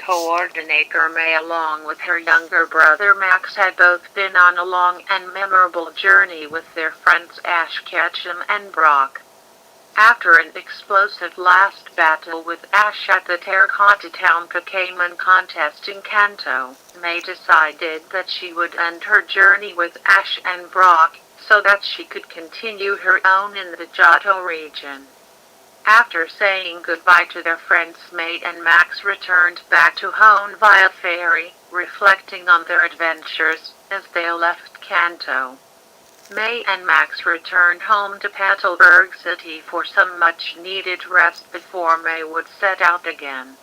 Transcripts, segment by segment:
coordinator May, along with her younger brother Max, had both been on a long and memorable journey with their friends Ash Ketchum and Brock. After an explosive last battle with Ash at the Terracotta Town Pokemon contest in Kanto, May decided that she would end her journey with Ash and Brock, so that she could continue her own in the Johto region. After saying goodbye to their friends, May and Max returned back to Hone via ferry, reflecting on their adventures as they left Kanto. May and Max returned home to Petalburg City for some much-needed rest before May would set out again.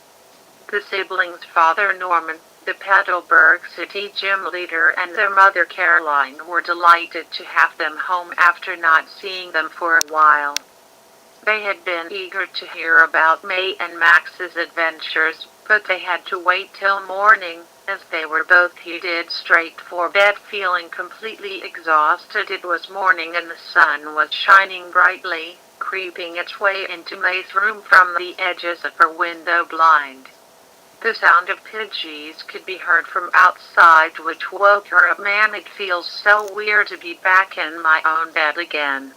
The siblings' father Norman, the Petalburg City gym leader, and their mother Caroline were delighted to have them home after not seeing them for a while. They had been eager to hear about May and Max's adventures, but they had to wait till morning, as they were both headed straight for bed feeling completely exhausted. It was morning and the sun was shining brightly, creeping its way into May's room from the edges of her window blind. The sound of Pidgeys could be heard from outside, which woke her up. Man, it feels so weird to be back in my own bed again.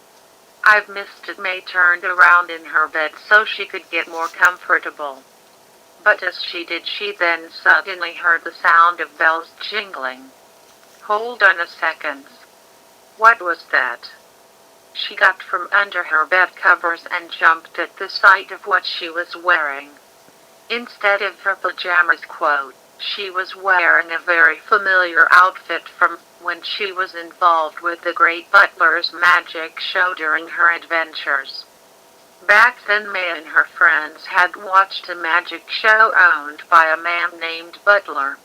I've missed it. May turned around in her bed so she could get more comfortable. But as she did, she then suddenly heard the sound of bells jingling. Hold on a second. What was that? She got from under her bed covers and jumped at the sight of what she was wearing. Instead of her pajamas, she was wearing a very familiar outfit from when she was involved with the Great Butler's magic show during her adventures. Back then, May and her friends had watched a magic show owned by a man named Butler.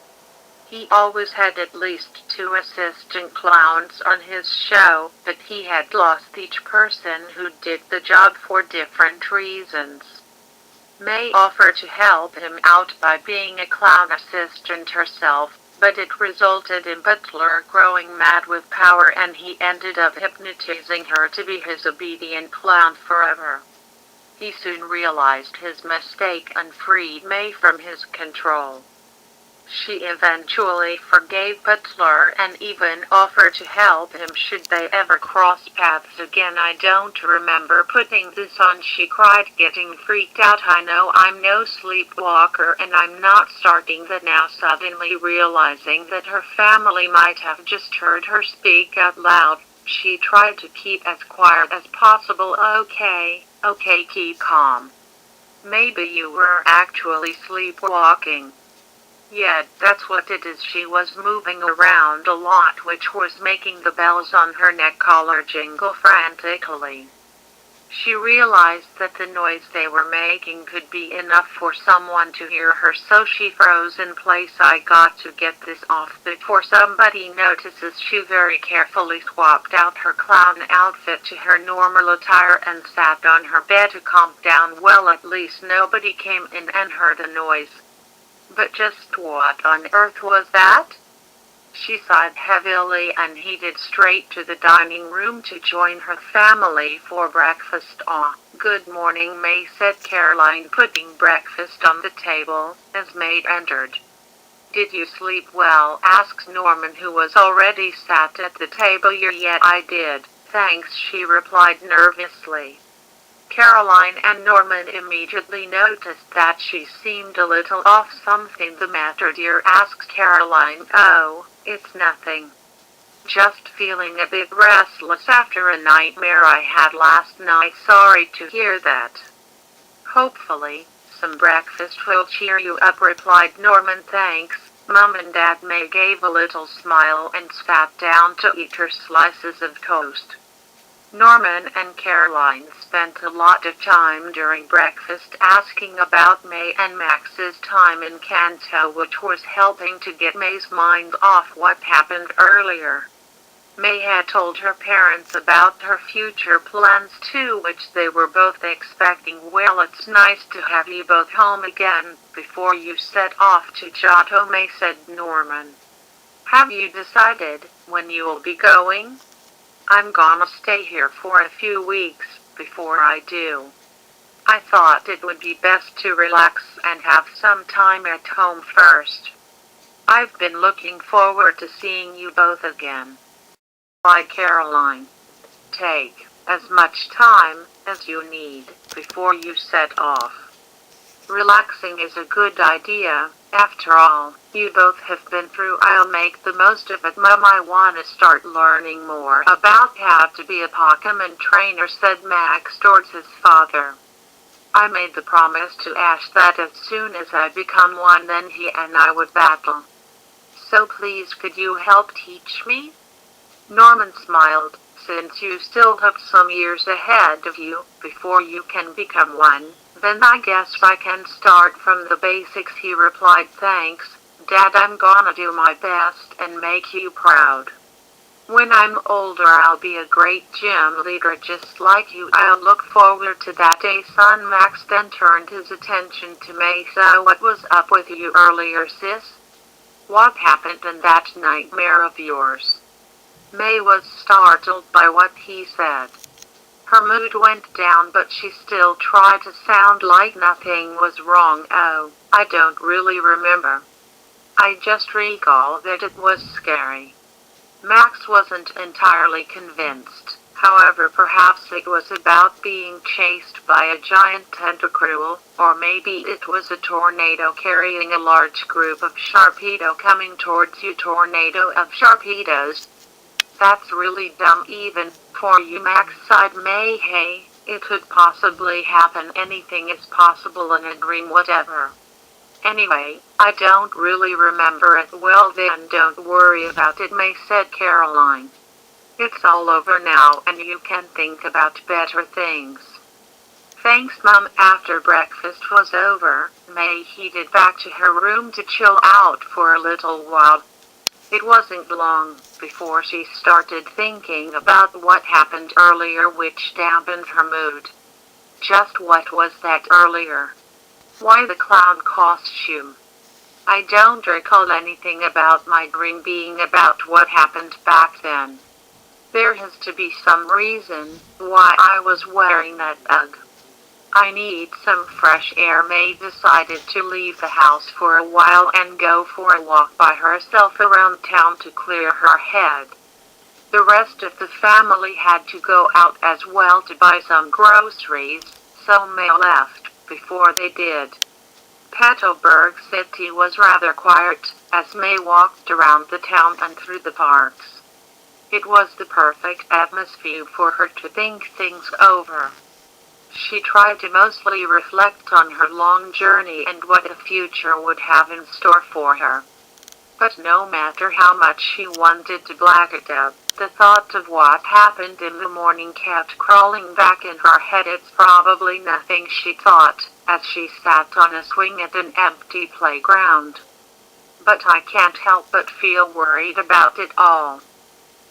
He always had at least 2 assistant clowns on his show, but he had lost each person who did the job for different reasons. May offered to help him out by being a clown assistant herself, but it resulted in Butler growing mad with power, and he ended up hypnotizing her to be his obedient clown forever. He soon realized his mistake and freed May from his control. She eventually forgave Butler and even offered to help him should they ever cross paths again. I don't remember putting this on, she cried, getting freaked out. I know I'm no sleepwalker and I'm not starting that now. Suddenly realizing that her family might have just heard her speak out loud, she tried to keep as quiet as possible. Okay, keep calm. Maybe you were actually sleepwalking. Yeah, that's what it is. She was moving around a lot, which was making the bells on her neck collar jingle frantically. She realized that the noise they were making could be enough for someone to hear her, so she froze in place. I got to get this off before somebody notices. She very carefully swapped out her clown outfit to her normal attire and sat on her bed to calm down. Well, at least nobody came in and heard the noise. But just what on earth was that? She sighed heavily and headed straight to the dining room to join her family for breakfast. Good morning, May, said Caroline, putting breakfast on the table as May entered. Did you sleep well? Asked Norman, who was already sat at the table. Yeah, I did, thanks, she replied nervously. Caroline and Norman immediately noticed that she seemed a little off. Something the matter, dear? Asked Caroline. Oh, it's nothing. Just feeling a bit restless after a nightmare I had last night. Sorry to hear that. Hopefully, some breakfast will cheer you up, replied Norman. Thanks, Mom and Dad. May gave a little smile and sat down to eat her slices of toast. Norman and Caroline spent a lot of time during breakfast asking about May and Max's time in Kanto, which was helping to get May's mind off what happened earlier. May had told her parents about her future plans too, which they were both expecting. Well, it's nice to have you both home again before you set off to Johto, May, said Norman. Have you decided when you will be going? I'm gonna stay here for a few weeks before I do. I thought it would be best to relax and have some time at home first. I've been looking forward to seeing you both again. By Caroline. Take as much time as you need before you set off. Relaxing is a good idea. After all, you both have been through. I'll make the most of it, Mum. I want to start learning more about how to be a Pokemon trainer, said Max towards his father. I made the promise to Ash that as soon as I become one, then he and I would battle. So please, could you help teach me? Norman smiled. Since you still have some years ahead of you before you can become one, then I guess I can start from the basics, he replied. Thanks, Dad. I'm gonna do my best and make you proud. When I'm older, I'll be a great gym leader just like you. I'll look forward to that day, son. Max then turned his attention to May. So what was up with you earlier, sis? What happened in that nightmare of yours? May was startled by what he said. Her mood went down, but she still tried to sound like nothing was wrong. Oh, I don't really remember. I just recall that it was scary. Max wasn't entirely convinced. However, perhaps it was about being chased by a giant tentacruel, or maybe it was a tornado carrying a large group of Sharpedo coming towards you. Tornado of Sharpedos? That's really dumb even for you, Max, sighed May. Hey, it could possibly happen. Anything is possible in a dream, whatever. Anyway, I don't really remember it. Well then, don't worry about it, May said Caroline. It's all over now and you can think about better things. Thanks, Mum. After breakfast was over, May headed back to her room to chill out for a little while. It wasn't long before she started thinking about what happened earlier, which dampened her mood. Just what was that earlier? Why the clown costume? I don't recall anything about my dream being about what happened back then. There has to be some reason why I was wearing that UGG. I need some fresh air. May decided to leave the house for a while and go for a walk by herself around town to clear her head. The rest of the family had to go out as well to buy some groceries, so May left before they did. Petalburg City was rather quiet as May walked around the town and through the parks. It was the perfect atmosphere for her to think things over. She tried to mostly reflect on her long journey and what the future would have in store for her. But no matter how much she wanted to black it out, the thought of what happened in the morning kept crawling back in her head. It's probably nothing, she thought, as she sat on a swing at an empty playground. But I can't help but feel worried about it all.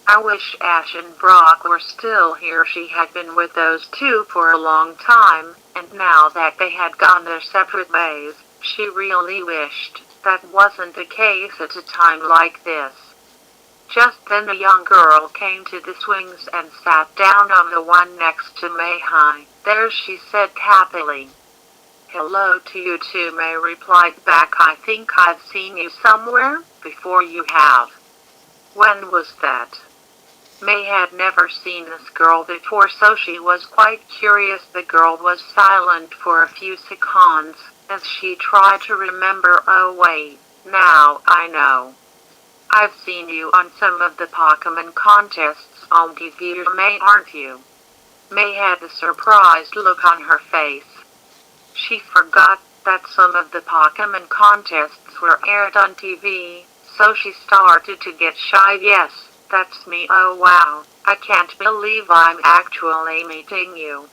I wish Ash and Brock were still here. She had been with those two for a long time, and now that they had gone their separate ways, she really wished that wasn't the case at a time like this. Just then a young girl came to the swings and sat down on the one next to May. Hi there, she said happily. Hello to you too, May replied back. I think I've seen you somewhere before. You have? When was that? May had never seen this girl before, so she was quite curious. The girl was silent for a few seconds as she tried to remember. Oh wait, now I know. I've seen you on some of the Pokemon contests on TV, May, aren't you? May had a surprised look on her face. She forgot that some of the Pokemon contests were aired on TV, so she started to get shy. Yes, that's me. Oh wow, I can't believe I'm actually meeting you.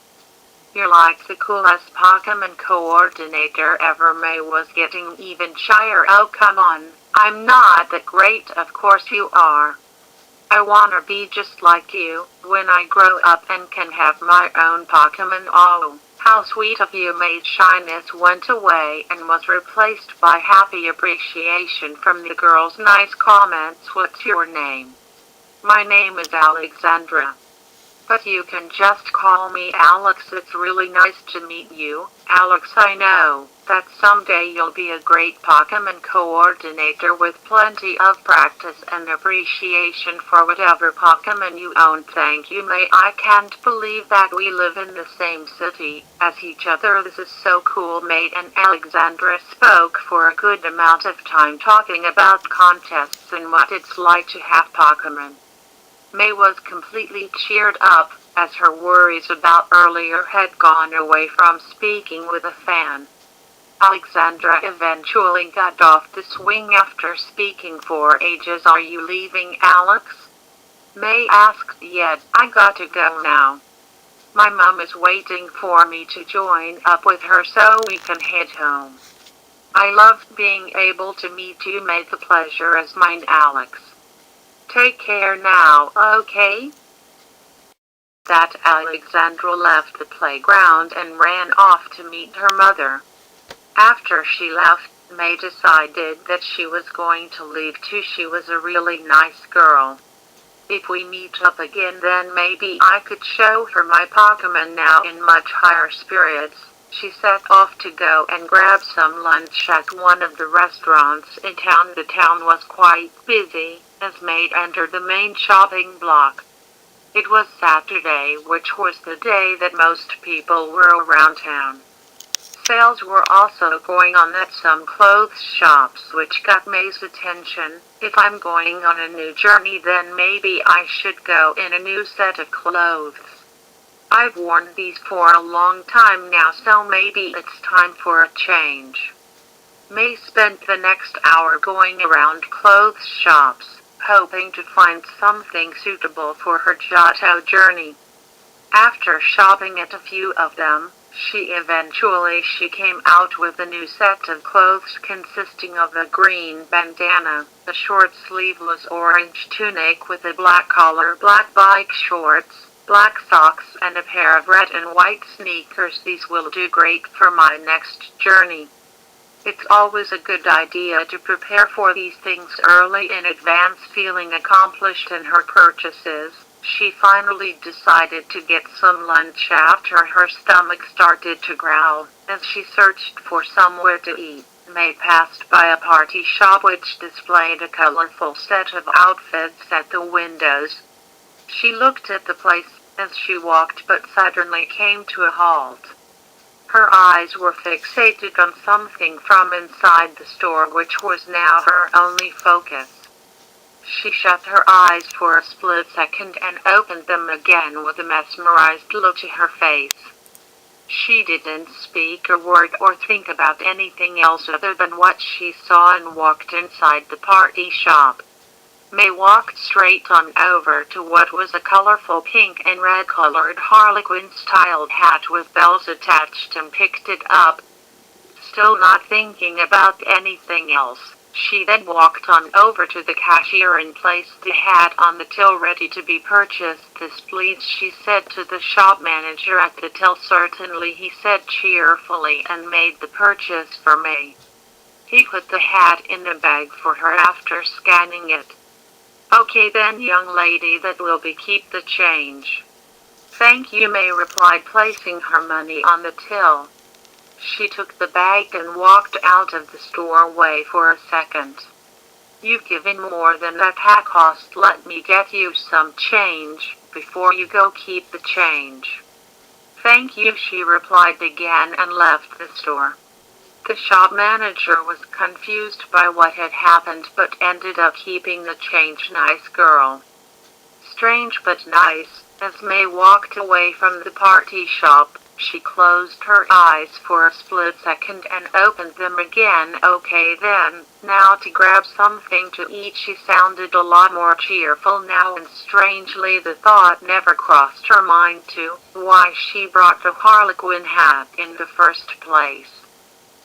You're like the coolest Pokemon coordinator ever. May was getting even shyer. Oh come on, I'm not that great. Of course you are. I wanna be just like you when I grow up and can have my own Pokemon. Oh, how sweet of you. May's shyness went away and was replaced by happy appreciation from the girl's nice comments. What's your name? My name is Alexandra. But you can just call me Alex. It's really nice to meet you, Alex. I know that someday you'll be a great Pokemon coordinator with plenty of practice and appreciation for whatever Pokemon you own. Thank you, May. I can't believe that we live in the same city as each other. This is so cool, May. And Alexandra spoke for a good amount of time talking about contests and what it's like to have Pokemon. May was completely cheered up, as her worries about earlier had gone away from speaking with a fan. Alexandra eventually got off the swing after speaking for ages. Are you leaving, Alex? May asked. Yeah, I got to go now. My mom is waiting for me to join up with her so we can head home. I loved being able to meet you, May. The pleasure is mine, Alex. Take care now, okay? That Alexandra left the playground and ran off to meet her mother. After she left, May decided that she was going to leave too. She was a really nice girl. If we meet up again, then maybe I could show her my Pokemon. Now in much higher spirits, she set off to go and grab some lunch at one of the restaurants in town. The town was quite busy as May entered the main shopping block. It was Saturday, which was the day that most people were around town. Sales were also going on at some clothes shops, which got May's attention. If I'm going on a new journey, then maybe I should go in a new set of clothes. I've worn these for a long time now, so maybe it's time for a change. May spent the next hour going around clothes shops, hoping to find something suitable for her Johto journey. After shopping at a few of them, she came out with a new set of clothes consisting of a green bandana, a short sleeveless orange tunic with a black collar, black bike shorts, black socks, and a pair of red and white sneakers. These will do great for my next journey. It's always a good idea to prepare for these things early in advance. Feeling accomplished in her purchases, she finally decided to get some lunch after her stomach started to growl. As she searched for somewhere to eat, May passed by a party shop which displayed a colorful set of outfits at the windows. She looked at the place as she walked, but suddenly came to a halt. Her eyes were fixated on something from inside the store, which was now her only focus. She shut her eyes for a split second and opened them again with a mesmerized look to her face. She didn't speak a word or think about anything else other than what she saw and walked inside the party shop. May walked straight on over to what was a colorful pink and red colored Harlequin-styled hat with bells attached and picked it up. Still not thinking about anything else, she then walked on over to the cashier and placed the hat on the till ready to be purchased. This please, she said to the shop manager at the till. Certainly, he said cheerfully, and made the purchase for May. He put the hat in the bag for her after scanning it. Okay then, young lady, that will be keep the change. Thank you, May replied, placing her money on the till. She took the bag and walked out of the store. Wait for a second. You've given more than that hat cost. Let me get you some change. Before you go, keep the change. Thank you, she replied again and left the store. The shop manager was confused by what had happened, but ended up keeping the change. Nice girl. Strange but nice. As May walked away from the party shop, she closed her eyes for a split second and opened them again. Okay then, now to grab something to eat. She sounded a lot more cheerful now, and strangely the thought never crossed her mind to why she brought the Harlequin hat in the first place.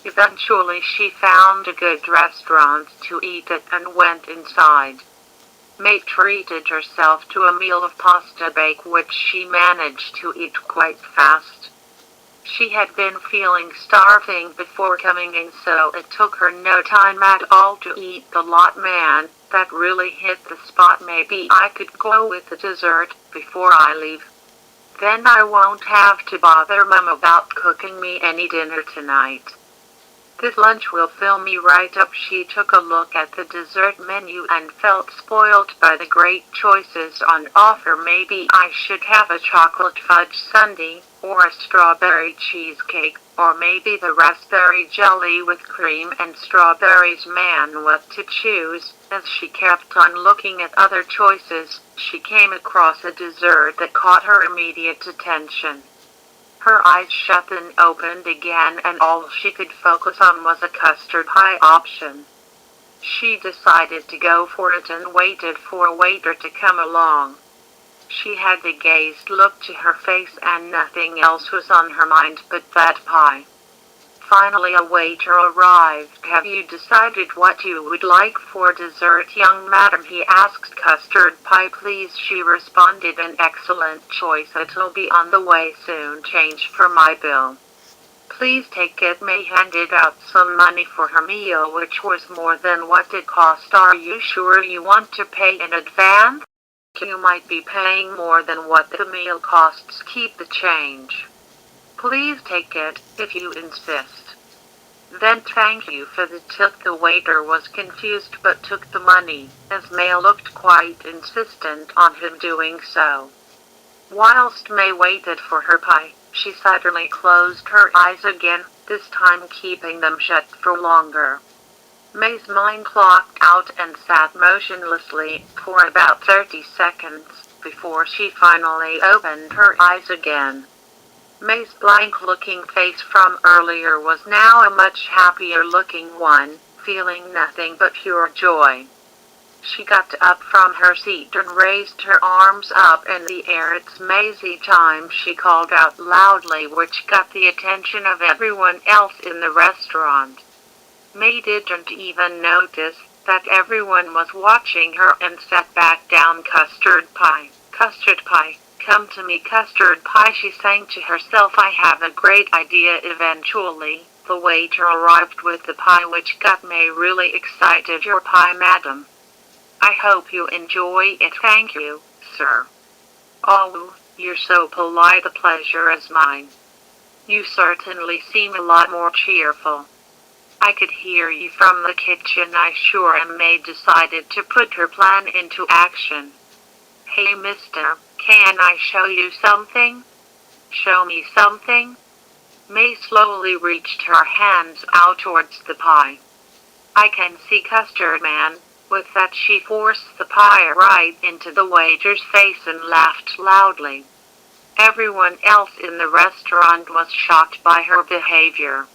Eventually she found a good restaurant to eat at and went inside. May treated herself to a meal of pasta bake, which she managed to eat quite fast. She had been feeling starving before coming in, so it took her no time at all to eat the lot. Man, that really hit the spot. Maybe I could go with the dessert before I leave. Then I won't have to bother Mom about cooking me any dinner tonight. This lunch will fill me right up. She took a look at the dessert menu and felt spoiled by the great choices on offer. Maybe I should have a chocolate fudge sundae, or a strawberry cheesecake, or maybe the raspberry jelly with cream and strawberries. Man, what to choose? As she kept on looking at other choices, she came across a dessert that caught her immediate attention. Her eyes shut and opened again, and all she could focus on was a custard pie option. She decided to go for it and waited for a waiter to come along. She had the gayest look to her face, and nothing else was on her mind but that pie. Finally a waiter arrived. "Have you decided what you would like for dessert, young madam?" he asked. "Custard pie, please," she responded. "An excellent choice. It'll be on the way soon. Change for my bill." "Please take it." May handed out some money for her meal, which was more than what it cost. "Are you sure you want to pay in advance? You might be paying more than what the meal costs. Keep the change." "Please take it, if you insist." "Then thank you for the tip." The waiter was confused but took the money, as May looked quite insistent on him doing so. Whilst May waited for her pie, she suddenly closed her eyes again, this time keeping them shut for longer. May's mind clocked out and sat motionlessly for about 30 seconds before she finally opened her eyes again. May's blank-looking face from earlier was now a much happier-looking one, feeling nothing but pure joy. She got up from her seat and raised her arms up in the air. "It's Maisie time," she called out loudly, which got the attention of everyone else in the restaurant. May didn't even notice that everyone was watching her and sat back down. "Custard pie, custard pie. Come to me, custard pie," she sang to herself. "I have a great idea." Eventually, the waiter arrived with the pie, which got May really excited. "Your pie, madam. I hope you enjoy it." "Thank you, sir." "Oh, you're so polite. The pleasure is mine. You certainly seem a lot more cheerful. I could hear you from the kitchen, I sure am." May decided to put her plan into action. "Hey, mister, can I show you something?" "Show me something?" May slowly reached her hands out towards the pie. "I can see custard, man." With that she forced the pie right into the waiter's face and laughed loudly. Everyone else in the restaurant was shocked by her behavior.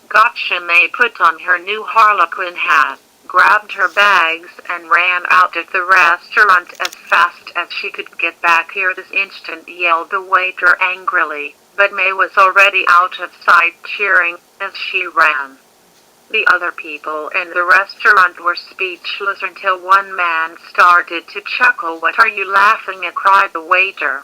"Gotcha." May put on her new harlequin hat, grabbed her bags, and ran out of the restaurant as fast as she could. "Get back here this instant," yelled the waiter angrily, but May was already out of sight, cheering as she ran. The other people in the restaurant were speechless until one man started to chuckle. "What are you laughing at?" cried the waiter.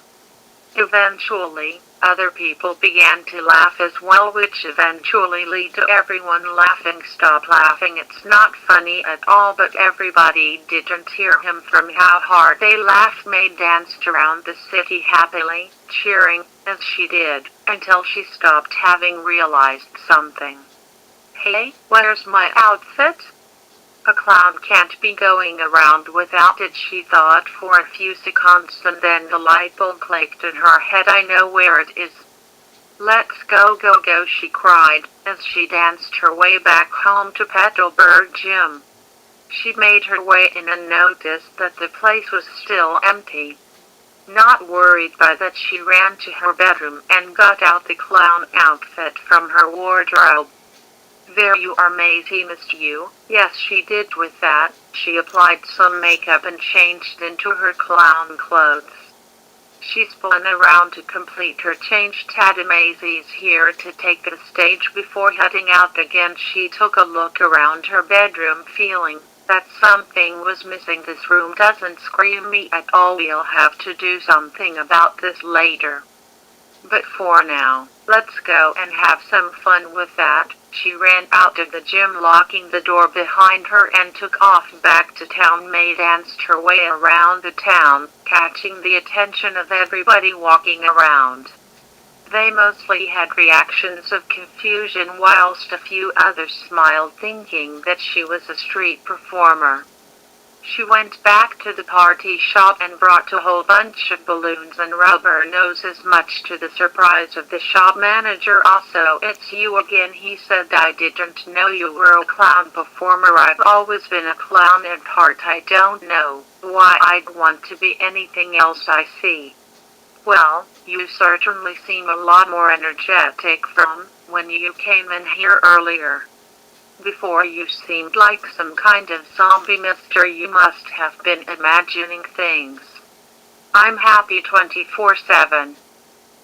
Eventually, other people began to laugh as well, which eventually led to everyone laughing. "Stop laughing, it's not funny at all." But everybody didn't hear him from how hard they laughed. May danced around the city happily, cheering as she did, until she stopped, having realized something. "Hey, where's my outfit? A clown can't be going around without it," she thought for a few seconds, and then the light bulb clicked in her head. "I know where it is. Let's go, go, go," she cried, as she danced her way back home to Petalburg Gym. She made her way in and noticed that the place was still empty. Not worried by that, she ran to her bedroom and got out the clown outfit from her wardrobe. "There you are, Maisie. Missed you." Yes, she did. With that, she applied some makeup and changed into her clown clothes. She spun around to complete her change. "Maisie's here to take the stage." Before heading out again, she took a look around her bedroom, feeling that something was missing. "This room doesn't scream me at all. We'll have to do something about this later." But for now, let's go and have some fun with that." She ran out of the gym, locking the door behind her, and took off back to town. May danced her way around the town, catching the attention of everybody walking around. They mostly had reactions of confusion, whilst a few others smiled, thinking that she was a street performer. She went back to the party shop and brought a whole bunch of balloons and rubber noses, much to the surprise of the shop manager. "Also, it's you again," he said. "I didn't know you were a clown performer. I've always been a clown at heart. I don't know why I'd want to be anything else. I see." "Well, you certainly seem a lot more energetic from when you came in here earlier. Before you seemed like some kind of zombie, mister. You must have been imagining things." "I'm happy 24/7.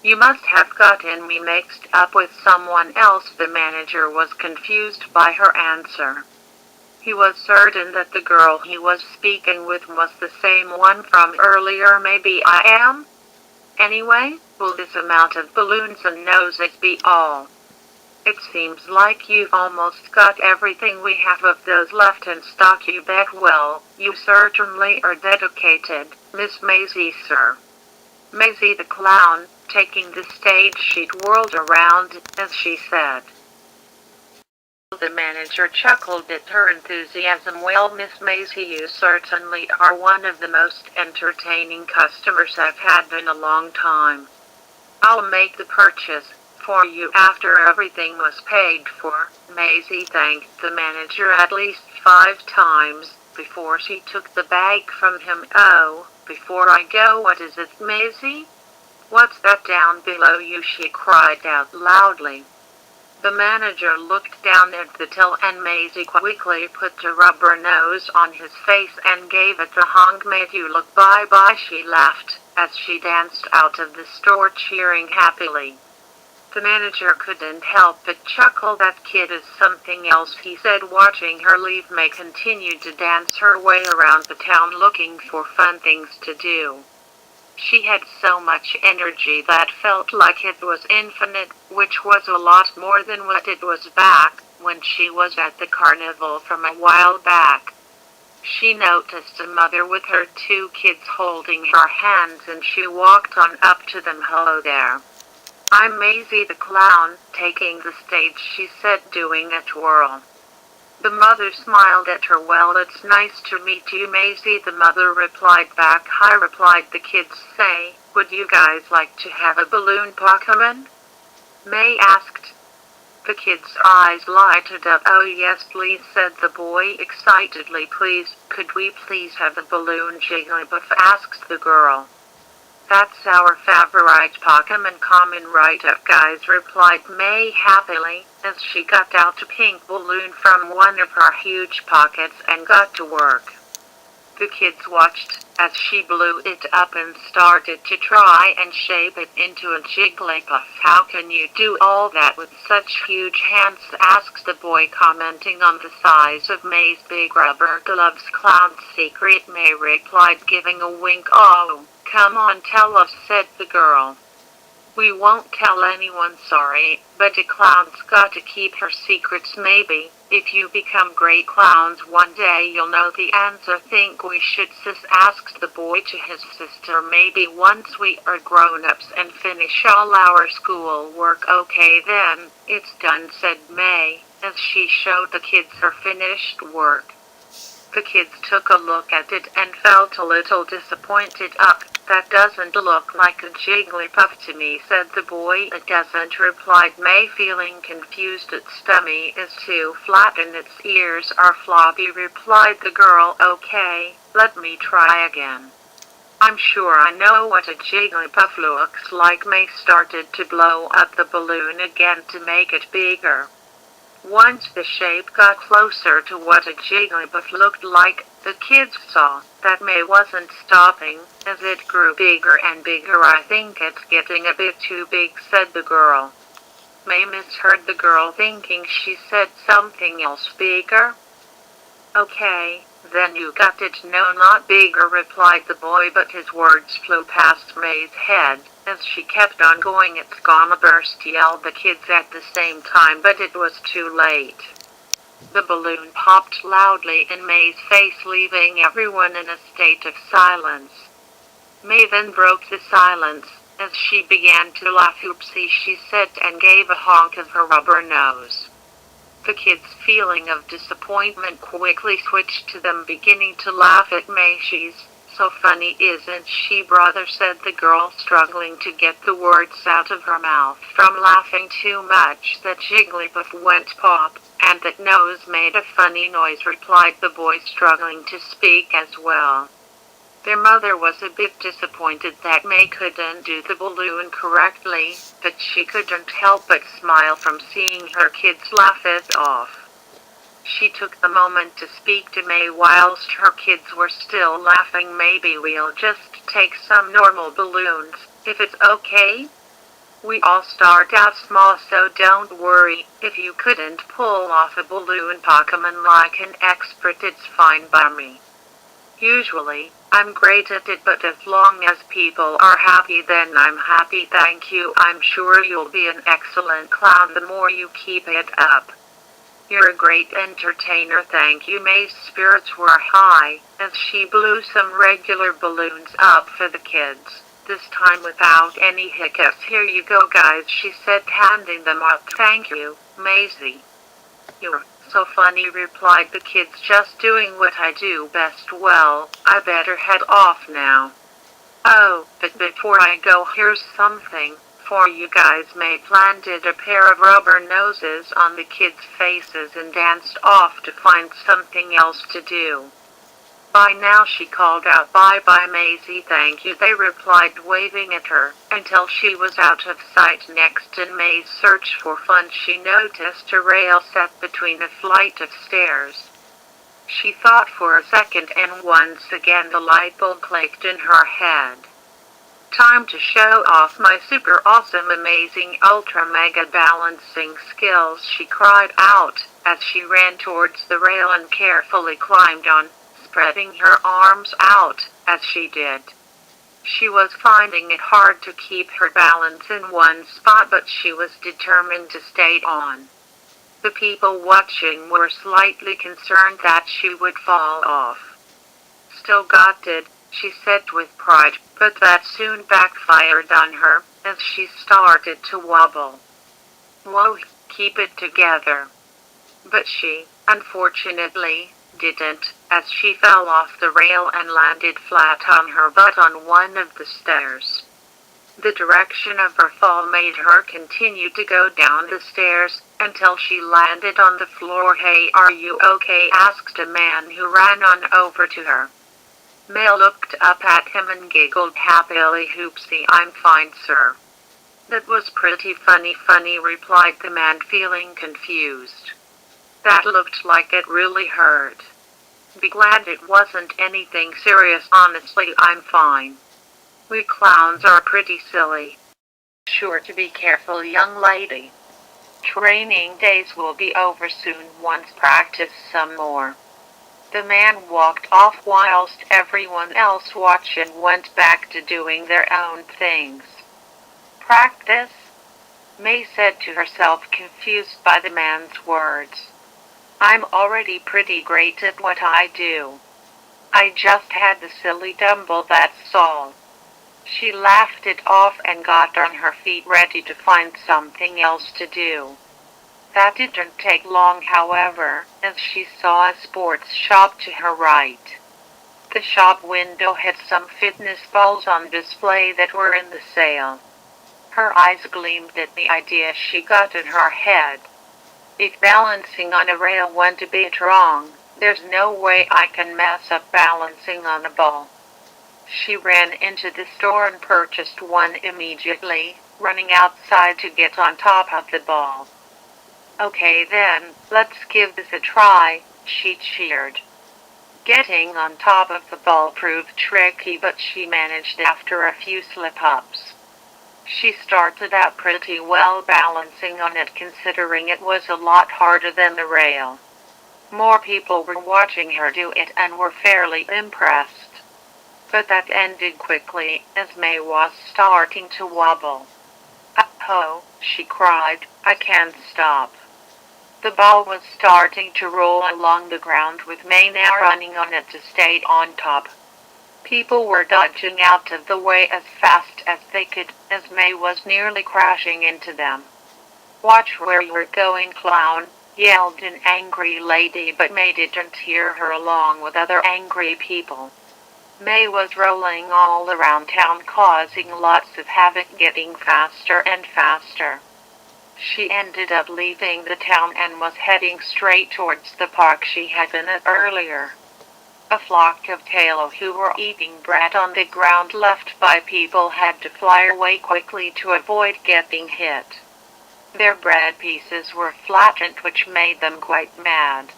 You must have gotten me mixed up with someone else." The manager was confused by her answer. He was certain that the girl he was speaking with was the same one from earlier. "Maybe I am. Anyway, will this amount of balloons and noses be all? It seems like you've almost got everything. We have of those left in stock, you bet." "Well, you certainly are dedicated, Miss Maisie, sir." Maisie the clown, taking the stage, she whirled around as she said. The manager chuckled at her enthusiasm. "Well, Miss Maisie, you certainly are one of the most entertaining customers I've had in a long time. I'll make the purchase for you after everything was paid for." Maisie thanked the manager at least 5 times before she took the bag from him. "Oh, before I go, what is it, Maisie? What's that down below you?" she cried out loudly. The manager looked down at the till, and Maisie quickly put a rubber nose on his face and gave it a honk. "Made you look bye-bye," she laughed as she danced out of the store, cheering happily. The manager couldn't help but chuckle. "That kid is something else," he said, watching her leave. May continued to dance her way around the town, looking for fun things to do. She had so much energy that felt like it was infinite, which was a lot more than what it was back when she was at the carnival from a while back. She noticed a mother with her 2 kids holding her hands, and she walked on up to them. "Hello there. I'm Maisie the clown, taking the stage," she said, doing a twirl. The mother smiled at her. "Well, it's nice to meet you, Maisie," the mother replied back. "Hi," replied the kids. "Say, would you guys like to have a balloon Pokemon?" May asked. The kids' eyes lighted up. "Oh yes, please," said the boy excitedly. "Please, could we please have a balloon Jigglypuff?" asked the girl. "That's our favorite Pokemon. Common right up, guys," replied May happily, as she got out a pink balloon from one of her huge pockets and got to work. The kids watched as she blew it up and started to try and shape it into a Jigglypuff. "How can you do all that with such huge hands?" asked the boy, commenting on the size of May's big rubber gloves. "Clown's secret," May replied, giving a wink. "Oh, come on, tell us," said the girl. "We won't tell anyone, sorry, but a clown's got to keep her secrets. Maybe, if you become great clowns one day, you'll know the answer." "Think we should, sis?" asked the boy to his sister. "Maybe once we are grown-ups and finish all our school work." "Okay then, it's done," said May, as she showed the kids her finished work. The kids took a look at it and felt a little disappointed. "That doesn't look like a Jigglypuff to me," said the boy. "It doesn't," replied May, feeling confused. "Its tummy is too flat and its ears are floppy," replied the girl. "Okay, let me try again. I'm sure I know what a Jigglypuff looks like." May started to blow up the balloon again to make it bigger. Once the shape got closer to what a Jigglypuff looked like, the kids saw that May wasn't stopping, as it grew bigger and bigger. "I think it's getting a bit too big," said the girl. May misheard the girl, thinking she said something else. "Bigger? Okay, then you got it." "No, not bigger," replied the boy, but his words flew past May's head As she kept on going, "It's gonna burst," yelled the kids at the same time, but it was too late. The balloon popped loudly in May's face, leaving everyone in a state of silence. May then broke the silence, as she began to laugh. "Oopsie," she said, and gave a honk of her rubber nose. The kids' feeling of disappointment quickly switched to them beginning to laugh at May. "She's so funny, isn't she, brother?" said the girl, struggling to get the words out of her mouth from laughing too much that Jigglypuff went pop, and that nose made a funny noise, replied the boy, struggling to speak as well. Their mother was a bit disappointed that May couldn't do the balloon correctly, but she couldn't help but smile from seeing her kids laugh it off. She took the moment to speak to May whilst her kids were still laughing. "Maybe we'll just take some normal balloons, if it's okay? We all start out small, so don't worry. If you couldn't pull off a balloon Pokemon like an expert, it's fine by me. Usually, I'm great at it, but as long as people are happy, then I'm happy. Thank you. I'm sure you'll be an excellent clown the more you keep it up. You're a great entertainer." "Thank you." May's spirits were high, as she blew some regular balloons up for the kids, this time without any hiccups. "Here you go, guys," she said, handing them out. "Thank you, Maisie." "You're so funny," replied the kids, "just doing what I do best. Well, I better head off now." "Oh, but before I go, here's something for you guys." May planted a pair of rubber noses on the kids' faces and danced off to find something else to do. "Bye now," she called out. "Bye-bye, Maisie." "Thank you," they replied, waving at her, until she was out of sight. Next, in May's search for fun, she noticed a rail set between a flight of stairs. She thought for a second, and once again the light bulb clicked in her head. "Time to show off my super awesome, amazing, ultra mega balancing skills," she cried out, as she ran towards the rail and carefully climbed on, spreading her arms out as she did. She was finding it hard to keep her balance in one spot, but she was determined to stay on. The people watching were slightly concerned that she would fall off. "Still got it," she said with pride, but that soon backfired on her, as she started to wobble. "Whoa, keep it together." But she, unfortunately, didn't, as she fell off the rail and landed flat on her butt on one of the stairs. The direction of her fall made her continue to go down the stairs, until she landed on the floor. "Hey, are you okay?" asked a man who ran on over to her. May looked up at him and giggled happily. "Oopsie, I'm fine, sir." "That was pretty funny," replied the man, feeling confused. "That looked like it really hurt." "Be glad it wasn't anything serious. Honestly, I'm fine. We clowns are pretty silly." "Sure to be careful, young lady. Training days will be over soon once practice some more." The man walked off whilst everyone else watched and went back to doing their own things. "Practice?" May said to herself, confused by the man's words. "I'm already pretty great at what I do. I just had the silly dumbbell, that's all." She laughed it off and got on her feet, ready to find something else to do. That didn't take long, however, as she saw a sports shop to her right. The shop window had some fitness balls on display that were in the sale. Her eyes gleamed at the idea she got in her head. "If balancing on a rail went a bit wrong, there's no way I can mess up balancing on a ball." She ran into the store and purchased one immediately, running outside to get on top of the ball. "Okay then, let's give this a try," she cheered. Getting on top of the ball proved tricky, but she managed after a few slip-ups. She started out pretty well balancing on it, considering it was a lot harder than the rail. More people were watching her do it and were fairly impressed. But that ended quickly, as May was starting to wobble. "Oh," she cried, "I can't stop." The ball was starting to roll along the ground with May now running on it to stay on top. People were dodging out of the way as fast as they could, as May was nearly crashing into them. "Watch where you're going, clown," yelled an angry lady, but May didn't hear her along with other angry people. May was rolling all around town, causing lots of havoc, getting faster and faster. She ended up leaving the town and was heading straight towards the park she had been at earlier. A flock of tailor who were eating bread on the ground left by people had to fly away quickly to avoid getting hit. Their bread pieces were flattened, which made them quite mad.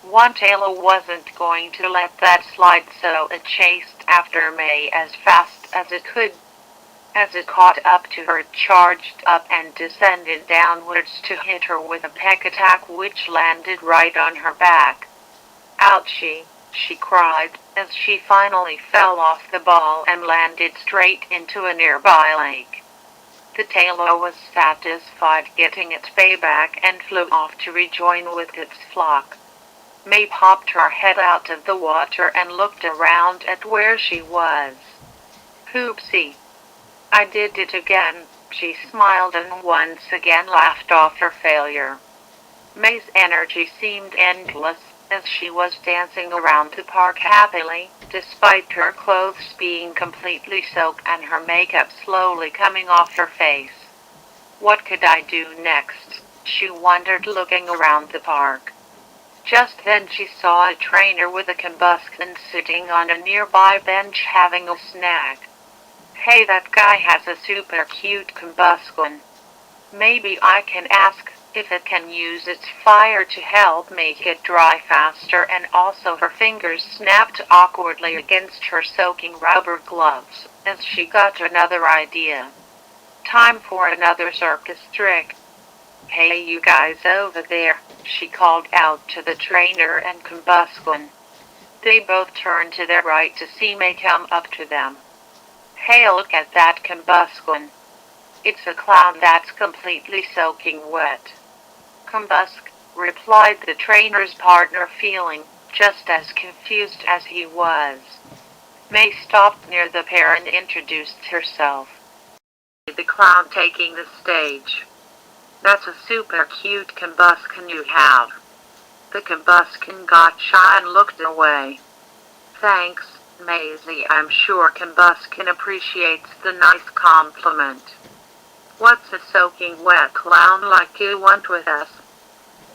One tailor wasn't going to let that slide, so it chased after May as fast as it could. As it caught up to her, it charged up and descended downwards to hit her with a peck attack, which landed right on her back. "Ouchie," she cried, as she finally fell off the ball and landed straight into a nearby lake. The tailor was satisfied getting its payback and flew off to rejoin with its flock. May popped her head out of the water and looked around at where she was. "Oopsie. I did it again," she smiled and once again laughed off her failure. May's energy seemed endless, as she was dancing around the park happily, despite her clothes being completely soaked and her makeup slowly coming off her face. What could I do next? She wondered, looking around the park. Just then she saw a trainer with a combustion sitting on a nearby bench having a snack. "Hey, that guy has a super cute combustion. Maybe I can ask if it can use its fire to help make it dry faster," and also her fingers snapped awkwardly against her soaking rubber gloves, as she got another idea. "Time for another circus trick. Hey, you guys over there," she called out to the trainer and combustion. They both turned to their right to see May come up to them. "Hey, look at that combustion. It's a clown that's completely soaking wet." "Combusk," replied the trainer's partner, feeling just as confused as he was. May stopped near the pair and introduced herself. "The clown taking the stage. That's a super cute combustion you have." The combustion got shy and looked away. "Thanks, Maisie. I'm sure combustion appreciates the nice compliment. What's a soaking wet clown like you want with us?"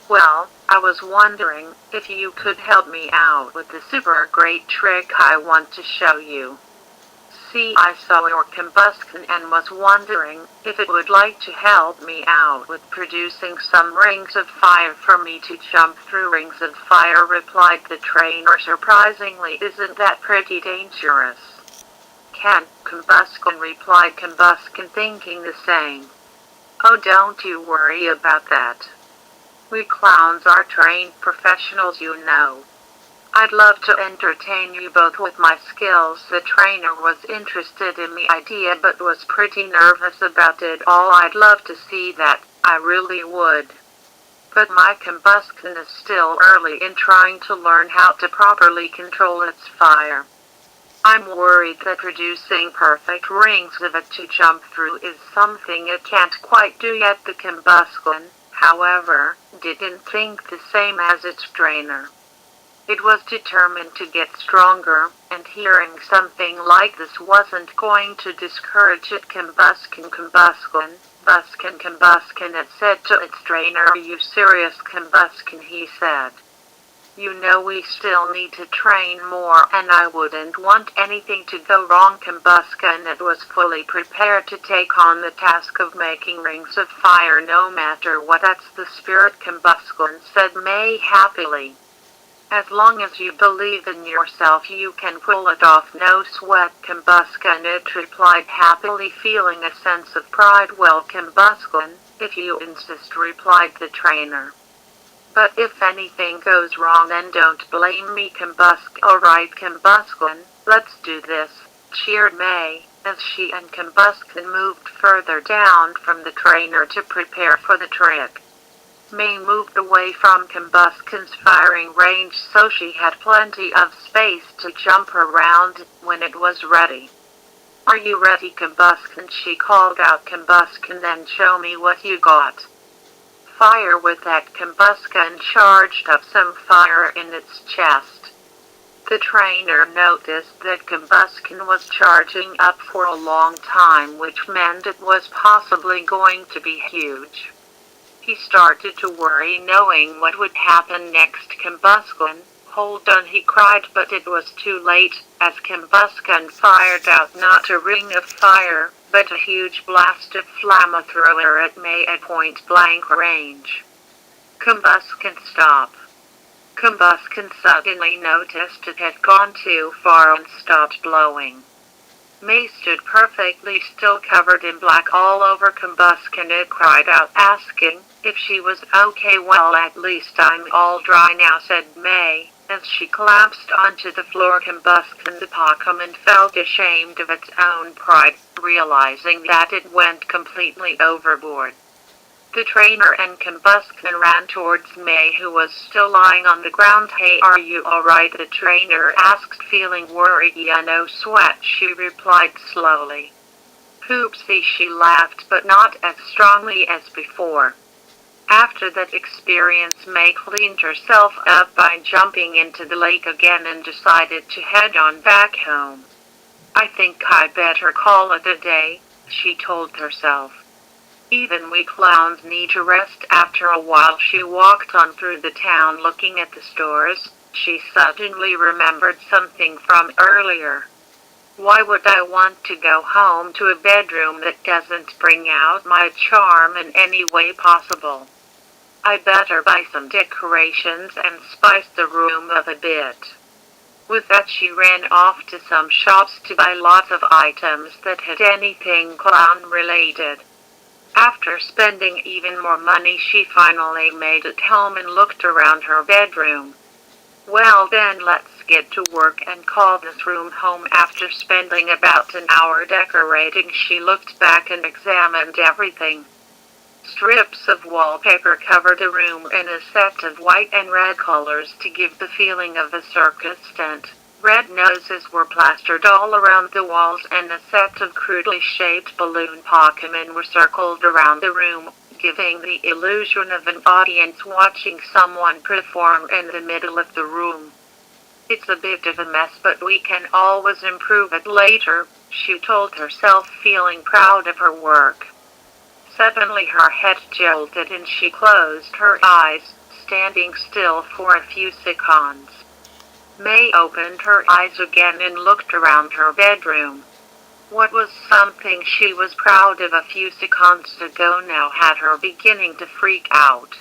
"Well, I was wondering if you could help me out with the super great trick I want to show you. See, I saw your combustion and was wondering if it would like to help me out with producing some rings of fire for me to jump through." "Rings of fire," replied the trainer. "Surprisingly, isn't that pretty dangerous?" "Can combustion," replied combustion, thinking the same. "Oh, don't you worry about that. We clowns are trained professionals, you know. I'd love to entertain you both with my skills." The trainer was interested in the idea but was pretty nervous about it all. "I'd love to see that, I really would. But my combustion is still early in trying to learn how to properly control its fire. I'm worried that producing perfect rings of it to jump through is something it can't quite do yet." The combustion, however, didn't think the same as its trainer. It was determined to get stronger, and hearing something like this wasn't going to discourage it. "Combustion, combustion, combustion," it said to its trainer. "Are you serious, combustion?" he said. "You know we still need to train more, and I wouldn't want anything to go wrong." Combustion, it was fully prepared to take on the task of making rings of fire no matter what. "That's the spirit, combustion," said May happily. "As long as you believe in yourself, you can pull it off, no sweat." "Combustion," it replied happily, feeling a sense of pride. "Well, combustion, if you insist," replied the trainer. But if anything goes wrong then don't blame me, Combusk. Alright, Combuskin, let's do this, cheered May, as she and Combuskin moved further down from the trainer to prepare for the trick. May moved away from Combuskin's firing range so she had plenty of space to jump around when it was ready. Are you ready, Combuskin? She called out. Combuskin, then show me what you got. Fire. With that, Combuskin charged up some fire in its chest. The trainer noticed that Combuskin was charging up for a long time, which meant it was possibly going to be huge. He started to worry, knowing what would happen next. Combuskin, hold on, he cried, but it was too late, as Combuskin fired out not a ring of fire, but a huge blast of flamethrower at May at point-blank range. Combuskin, stop. Combuskin suddenly noticed it had gone too far and stopped blowing. May stood perfectly still, covered in black all over. Combuskin, it cried out, asking if she was okay. Well, at least I'm all dry now, said May, as she collapsed onto the floor. Combuskin, the Pokemon, felt ashamed of its own pride, realizing that it went completely overboard. The trainer and Combuskin ran towards May, who was still lying on the ground. Hey, are you alright? The trainer asked, feeling worried. Yeah, no sweat, she replied slowly. Oopsie, she laughed, but not as strongly as before. After that experience, May cleaned herself up by jumping into the lake again and decided to head on back home. I think I better call it a day, she told herself. Even we clowns need to rest. After a while she walked on through the town looking at the stores. She suddenly remembered something from earlier. Why would I want to go home to a bedroom that doesn't bring out my charm in any way possible? I better buy some decorations and spice the room up a bit. With that she ran off to some shops to buy lots of items that had anything clown related. After spending even more money, she finally made it home and looked around her bedroom. Well then, let's get to work and call this room home. After spending about an hour decorating, she looked back and examined everything. Strips of wallpaper covered the room in a set of white and red colors to give the feeling of a circus tent. Red noses were plastered all around the walls, and a set of crudely shaped balloon Pokemon were circled around the room, giving the illusion of an audience watching someone perform in the middle of the room. It's a bit of a mess, but we can always improve it later, she told herself, feeling proud of her work. Suddenly her head jolted and she closed her eyes, standing still for a few seconds. May opened her eyes again and looked around her bedroom. What was something she was proud of a few seconds ago now had her beginning to freak out.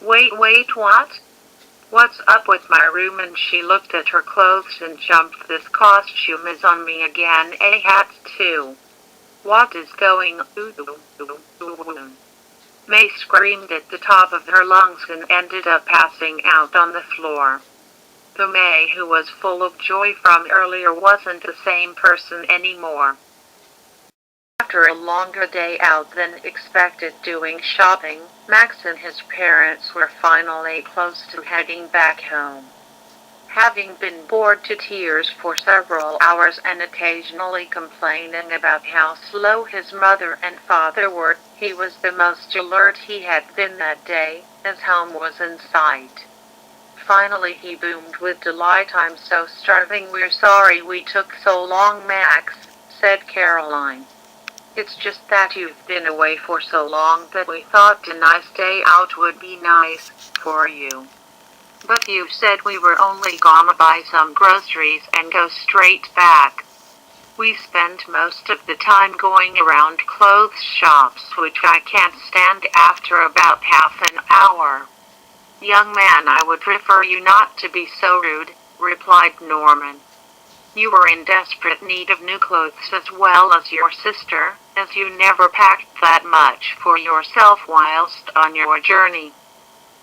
Wait, what? What's up with my room? And she looked at her clothes and jumped. This costume is on me again, a hat too. What is going on? May screamed at the top of her lungs and ended up passing out on the floor. The May who was full of joy from earlier wasn't the same person anymore. After a longer day out than expected doing shopping, Max and his parents were finally close to heading back home. Having been bored to tears for several hours and occasionally complaining about how slow his mother and father were, he was the most alert he had been that day, as home was in sight. Finally he boomed with delight. I'm so starving. We're sorry we took so long, Max, said Caroline. It's just that you've been away for so long that we thought a nice day out would be nice for you. But you said we were only gonna buy some groceries and go straight back. We spent most of the time going around clothes shops, which I can't stand after about half an hour. Young man, I would prefer you not to be so rude, replied Norman. You were in desperate need of new clothes as well as your sister, as you never packed that much for yourself whilst on your journey.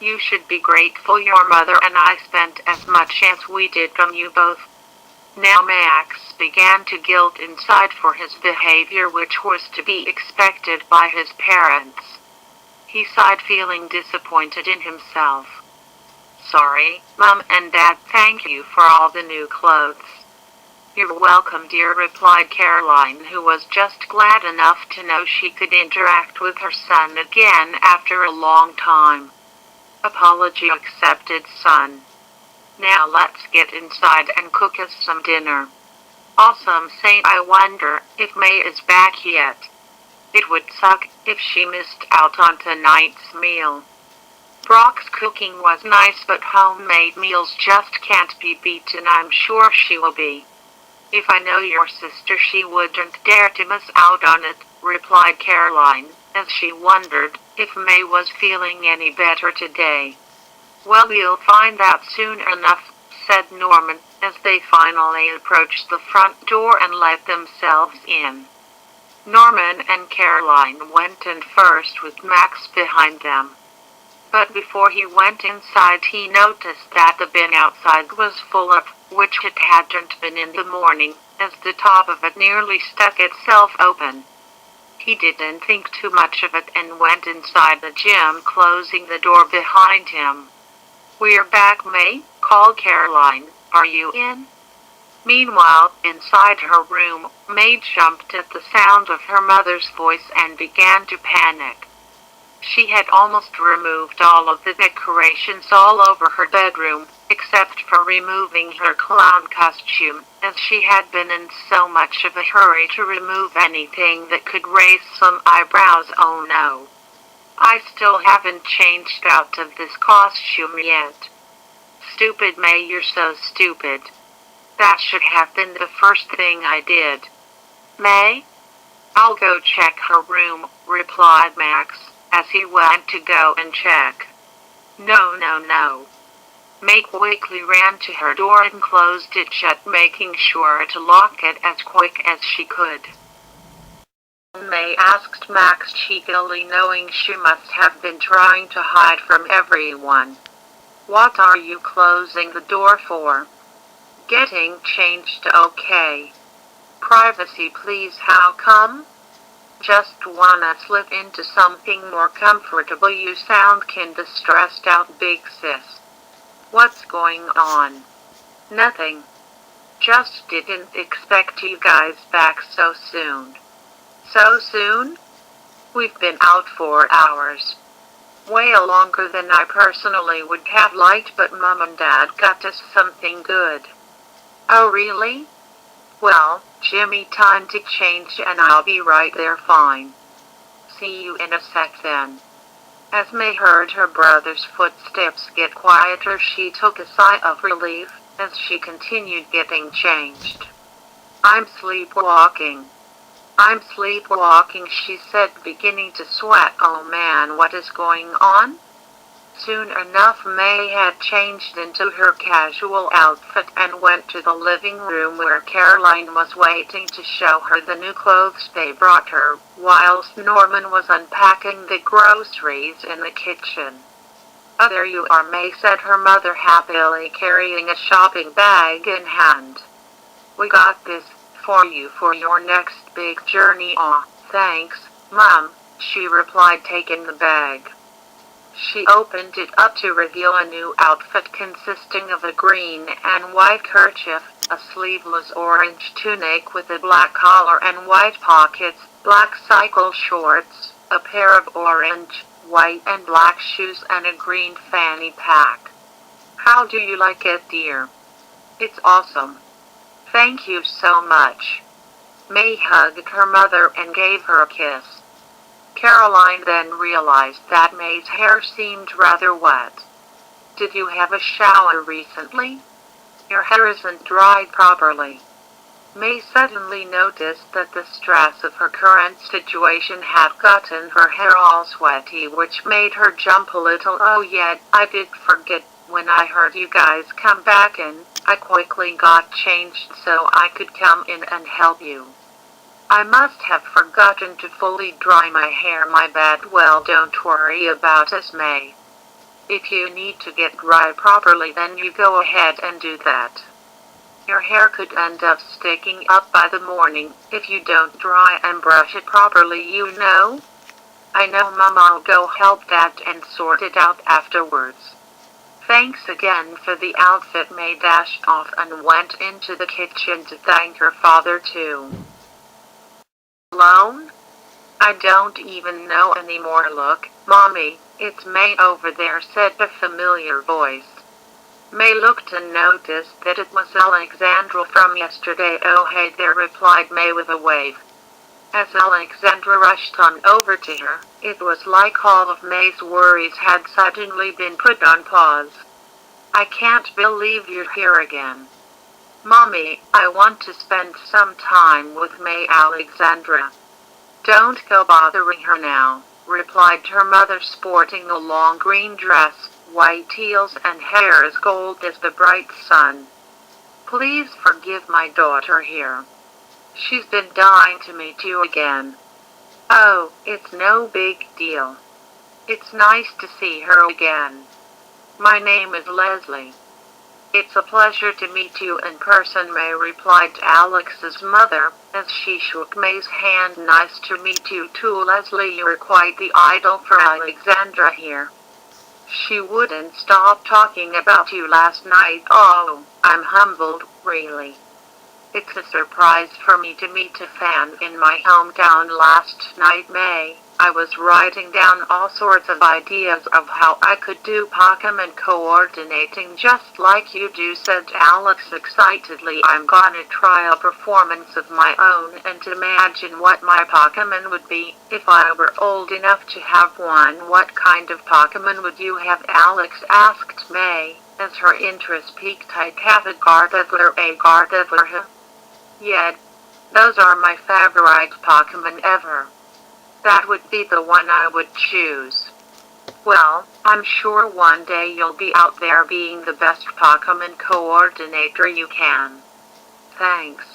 You should be grateful your mother and I spent as much as we did from you both. Now Max began to guilt inside for his behavior, which was to be expected by his parents. He sighed, feeling disappointed in himself. Sorry, Mom and Dad, thank you for all the new clothes. You're welcome, dear, replied Caroline, who was just glad enough to know she could interact with her son again after a long time. Apology accepted, son. Now let's get inside and cook us some dinner. Awesome, say, I wonder if May is back yet. It would suck if she missed out on tonight's meal. Brock's cooking was nice, but homemade meals just can't be beaten. I'm sure she will be. If I know your sister, she wouldn't dare to miss out on it, replied Caroline, as she wondered if May was feeling any better today. Well, we'll find out soon enough, said Norman, as they finally approached the front door and let themselves in. Norman and Caroline went in first, with Max behind them. But before he went inside, he noticed that the bin outside was full of, which it hadn't been in the morning, as the top of it nearly stuck itself open. He didn't think too much of it and went inside the gym, closing the door behind him. We're back, May, called Caroline. Are you in? Meanwhile, inside her room, May jumped at the sound of her mother's voice and began to panic. She had almost removed all of the decorations all over her bedroom, except for removing her clown costume, as she had been in so much of a hurry to remove anything that could raise some eyebrows. Oh no. I still haven't changed out of this costume yet. Stupid May, you're so stupid. That should have been the first thing I did. May? I'll go check her room, replied Max, as he went to go and check. No. May quickly ran to her door and closed it shut, making sure to lock it as quick as she could. May asked Max cheekily, knowing she must have been trying to hide from everyone. What are you closing the door for? Getting changed, okay. Privacy please, how come? Just wanna slip into something more comfortable. You sound kinda stressed out, big sis. What's going on? Nothing. Just didn't expect you guys back so soon. So soon? We've been out 4 hours. Way longer than I personally would have liked, but Mom and Dad got us something good. Oh really? Well, Jimmy, time to change and I'll be right there. Fine. See you in a sec then. As May heard her brother's footsteps get quieter, she took a sigh of relief as she continued getting changed. I'm sleepwalking, she said, beginning to sweat. Oh man, what is going on? Soon enough, May had changed into her casual outfit and went to the living room where Caroline was waiting to show her the new clothes they brought her, whilst Norman was unpacking the groceries in the kitchen. Oh, there you are, May, said her mother happily, carrying a shopping bag in hand. We got this for you for your next big journey. Aw, thanks, Mom, she replied, taking the bag. She opened it up to reveal a new outfit consisting of a green and white kerchief, a sleeveless orange tunic with a black collar and white pockets, black cycle shorts, a pair of orange, white and black shoes, and a green fanny pack. How do you like it, dear? It's awesome. Thank you so much. May hugged her mother and gave her a kiss. Caroline then realized that May's hair seemed rather wet. Did you have a shower recently? Your hair isn't dried properly. May suddenly noticed that the stress of her current situation had gotten her hair all sweaty, which made her jump a little. Oh yeah, I did forget, when I heard you guys come back in, I quickly got changed so I could come in and help you. I must have forgotten to fully dry my hair, my bad. Well, don't worry about us, May. If you need to get dry properly, then you go ahead and do that. Your hair could end up sticking up by the morning if you don't dry and brush it properly, you know. I know, Mom, I'll go help Dad and sort it out afterwards. Thanks again for the outfit. May dashed off and went into the kitchen to thank her father too. Alone? I don't even know anymore. Look, Mommy, it's May over there, said a familiar voice. May looked and noticed that it was Alexandra from yesterday. Oh hey there, replied May with a wave. As Alexandra rushed on over to her, it was like all of May's worries had suddenly been put on pause. I can't believe you're here again. Mommy, I want to spend some time with May. Alexandra. Don't go bothering her now, replied her mother, sporting a long green dress, white heels, and hair as gold as the bright sun. Please forgive my daughter here. She's been dying to meet you again. Oh, it's no big deal. It's nice to see her again. My name is Leslie. It's a pleasure to meet you in person, May replied to Alex's mother, as she shook May's hand. Nice to meet you too, Leslie. You're quite the idol for Alexandra here. She wouldn't stop talking about you last night. Oh, I'm humbled, really. It's a surprise for me to meet a fan in my hometown last night, May. I was writing down all sorts of ideas of how I could do Pokemon coordinating just like you do, said Alex excitedly. I'm gonna try a performance of my own and imagine what my Pokemon would be if I were old enough to have one. What kind of Pokemon would you have? Alex asked May, as her interest peaked. I'd have a Gardevoir. A Gardevoir, huh? Yeah, those are my favorite Pokemon ever. That would be the one I would choose. Well, I'm sure one day you'll be out there being the best Pokemon coordinator you can. Thanks.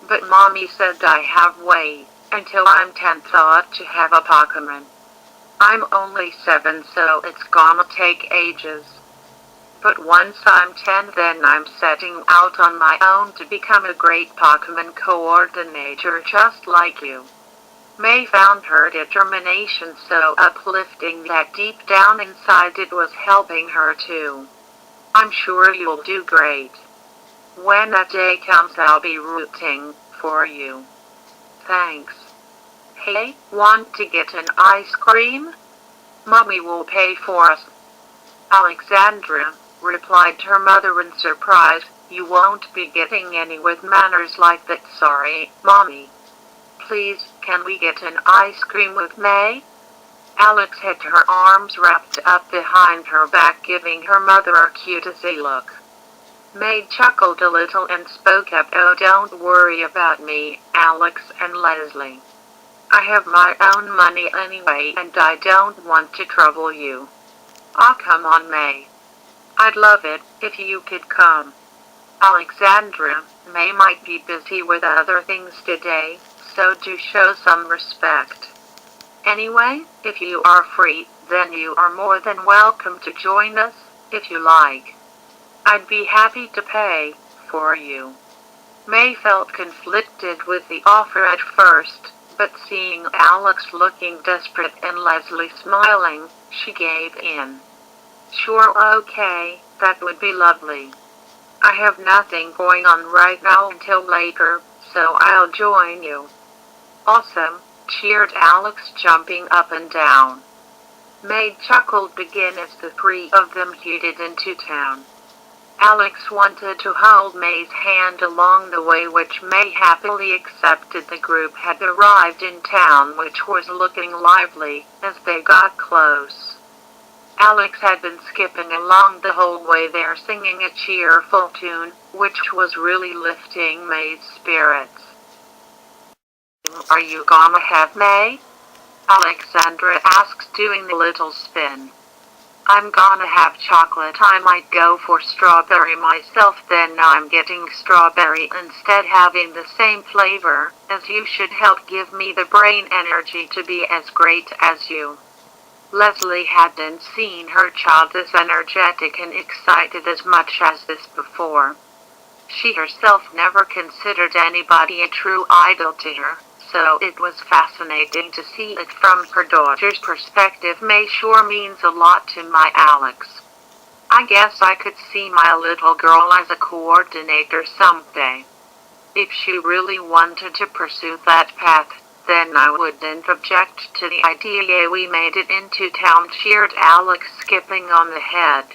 But Mommy said I have wait until I'm 10 thought to have a Pokemon. I'm only 7, so it's gonna take ages. But once I'm 10, then I'm setting out on my own to become a great Pokemon coordinator just like you. May found her determination so uplifting that deep down inside it was helping her too. I'm sure you'll do great. When that day comes, I'll be rooting for you. Thanks. Hey, want to get an ice cream? Mommy will pay for us. Alexandra, replied her mother in surprise, you won't be getting any with manners like that. Sorry, Mommy. Please, can we get an ice cream with May? Alex had her arms wrapped up behind her back, giving her mother a cutesy look. May chuckled a little and spoke up. Oh, don't worry about me, Alex and Leslie. I have my own money anyway, and I don't want to trouble you. Oh, come on, May. I'd love it if you could come. Alexandra, May might be busy with other things today, so do show some respect. Anyway, if you are free, then you are more than welcome to join us, if you like. I'd be happy to pay for you. May felt conflicted with the offer at first, but seeing Alex looking desperate and Leslie smiling, she gave in. Sure, okay, that would be lovely. I have nothing going on right now until later, so I'll join you. Awesome, cheered Alex, jumping up and down. May chuckled again as the three of them headed into town. Alex wanted to hold May's hand along the way, which May happily accepted. The group had arrived in town, which was looking lively as they got close. Alex had been skipping along the whole way there, singing a cheerful tune, which was really lifting May's spirits. Are you gonna have May? Alexandra asked, doing a little spin. I'm gonna have chocolate. I might go for strawberry myself. Then I'm getting strawberry instead, having the same flavor, as you should help give me the brain energy to be as great as you. Leslie hadn't seen her child as energetic and excited as much as this before. She herself never considered anybody a true idol to her, so it was fascinating to see it from her daughter's perspective. May sure means a lot to my Alex. I guess I could see my little girl as a coordinator someday. If she really wanted to pursue that path, then I wouldn't object to the idea. Yeah, we made it into town, cheered Alex, skipping on ahead.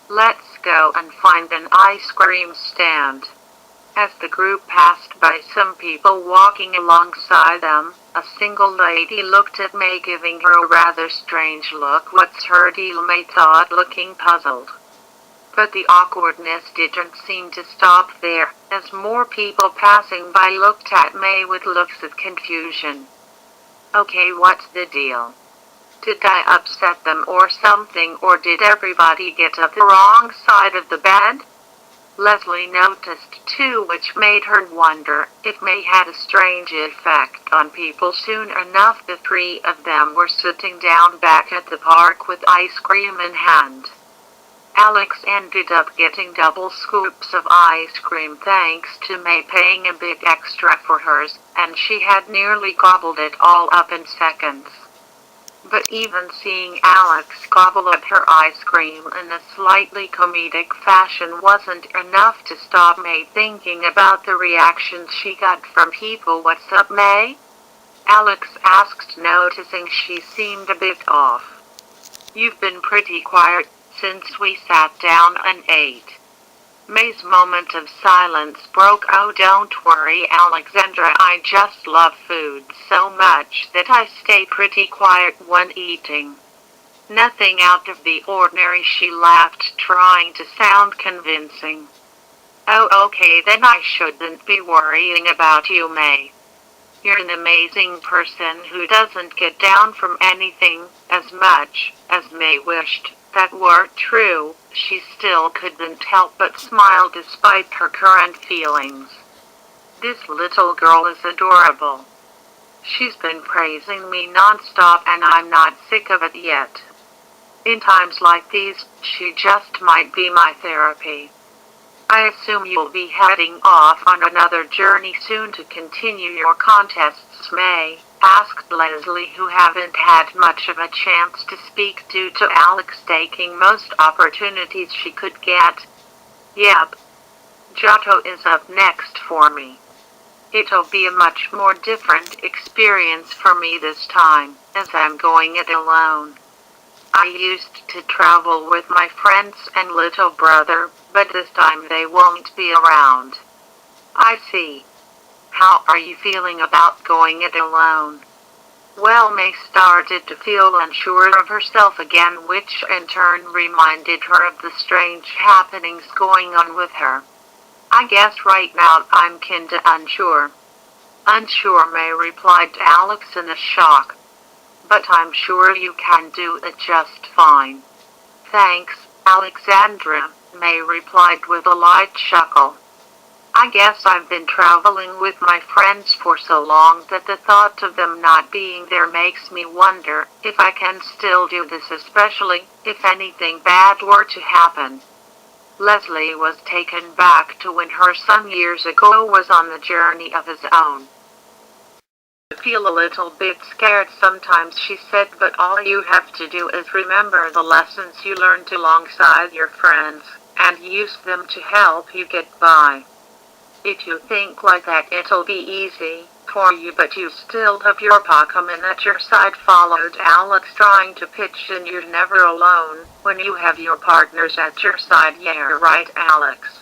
Let's go and find an ice cream stand. As the group passed by some people walking alongside them, a single lady looked at May, giving her a rather strange look. What's her deal? May thought, looking puzzled. But the awkwardness didn't seem to stop there, as more people passing by looked at May with looks of confusion. Okay, what's the deal? Did I upset them or something, or did everybody get up the wrong side of the bed? Leslie noticed too, which made her wonder if May had a strange effect on people. Soon enough, the three of them were sitting down back at the park with ice cream in hand. Alex ended up getting double scoops of ice cream thanks to May paying a bit extra for hers, and she had nearly gobbled it all up in seconds. But even seeing Alex gobble up her ice cream in a slightly comedic fashion wasn't enough to stop May thinking about the reactions she got from people. What's up, May? Alex asked, noticing she seemed a bit off. You've been pretty quiet since we sat down and ate. May's moment of silence broke. Oh, don't worry, Alexandra, I just love food so much that I stay pretty quiet when eating. Nothing out of the ordinary, she laughed, trying to sound convincing. Oh, okay, then I shouldn't be worrying about you, May. You're an amazing person who doesn't get down from anything. As much as May wished that were true, she still couldn't help but smile despite her current feelings. This little girl is adorable. She's been praising me non-stop and I'm not sick of it yet. In times like these, she just might be my therapy. I assume you'll be heading off on another journey soon to continue your contests, May? Asked Leslie, who hadn't had much of a chance to speak due to Alex taking most opportunities she could get. Yep. Giotto is up next for me. It'll be a much more different experience for me this time, as I'm going it alone. I used to travel with my friends and little brother, but this time they won't be around. I see. How are you feeling about going it alone? Well, May started to feel unsure of herself again, which in turn reminded her of the strange happenings going on with her. I guess right now I'm kinda unsure. Unsure, May replied to Alex in a shock. But I'm sure you can do it just fine. Thanks, Alexandra, May replied with a light chuckle. I guess I've been traveling with my friends for so long that the thought of them not being there makes me wonder if I can still do this, especially if anything bad were to happen. Leslie was taken back to when her son years ago was on the journey of his own. I feel a little bit scared sometimes, she said, but all you have to do is remember the lessons you learned alongside your friends, and use them to help you get by. If you think like that, it'll be easy for you, but you still have your Pokemon at your side, followed Alex, trying to pitch in. You're never alone when you have your partners at your side. Yeah, right, Alex.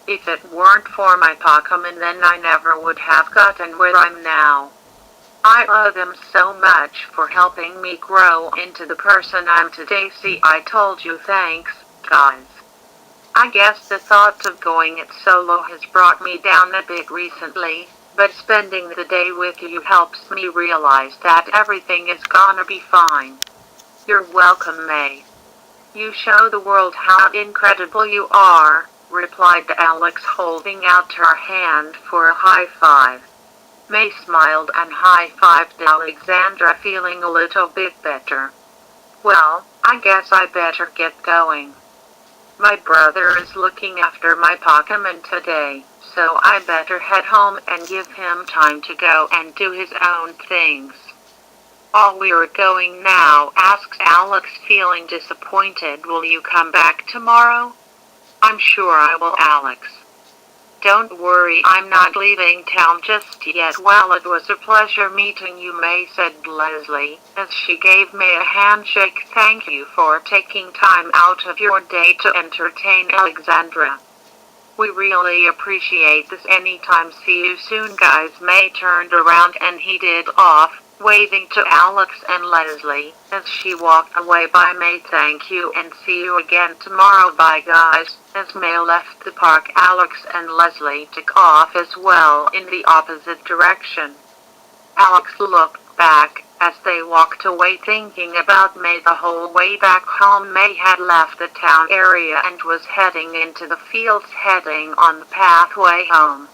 If it weren't for my Pokemon, then I never would have gotten where I'm now. I owe them so much for helping me grow into the person I'm today. See, I told you. Thanks, guys. I guess the thought of going it solo has brought me down a bit recently, but spending the day with you helps me realize that everything is gonna be fine. You're welcome, May. You show the world how incredible you are, replied Alex, holding out her hand for a high five. May smiled and high-fived Alexandra, feeling a little bit better. Well, I guess I better get going. My brother is looking after my Pokemon today, so I better head home and give him time to go and do his own things. "Oh, we're going now?" asks Alex, feeling disappointed. "Will you come back tomorrow?" "I'm sure I will, Alex. Don't worry, I'm not leaving town just yet." "Well, it was a pleasure meeting you, May," said Leslie, as she gave May a handshake. "Thank you for taking time out of your day to entertain Alexandra. We really appreciate this. Anytime. See you soon, guys." May turned around and headed off, waving to Alex and Leslie as she walked away. "Bye, May. Thank you, and see you again tomorrow." "Bye, guys." As May left the park, Alex and Leslie took off as well in the opposite direction. Alex looked back as they walked away, thinking about May the whole way back home. May had left the town area and was heading into the fields, heading on the pathway home.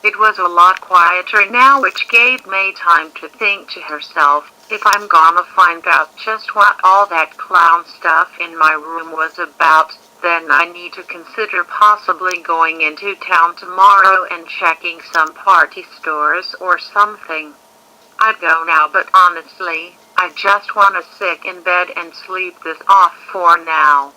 It was a lot quieter now, which gave May time to think to herself, "If I'm gonna find out just what all that clown stuff in my room was about, then I need to consider possibly going into town tomorrow and checking some party stores or something. I'd go now, but honestly, I just want to sit in bed and sleep this off for now.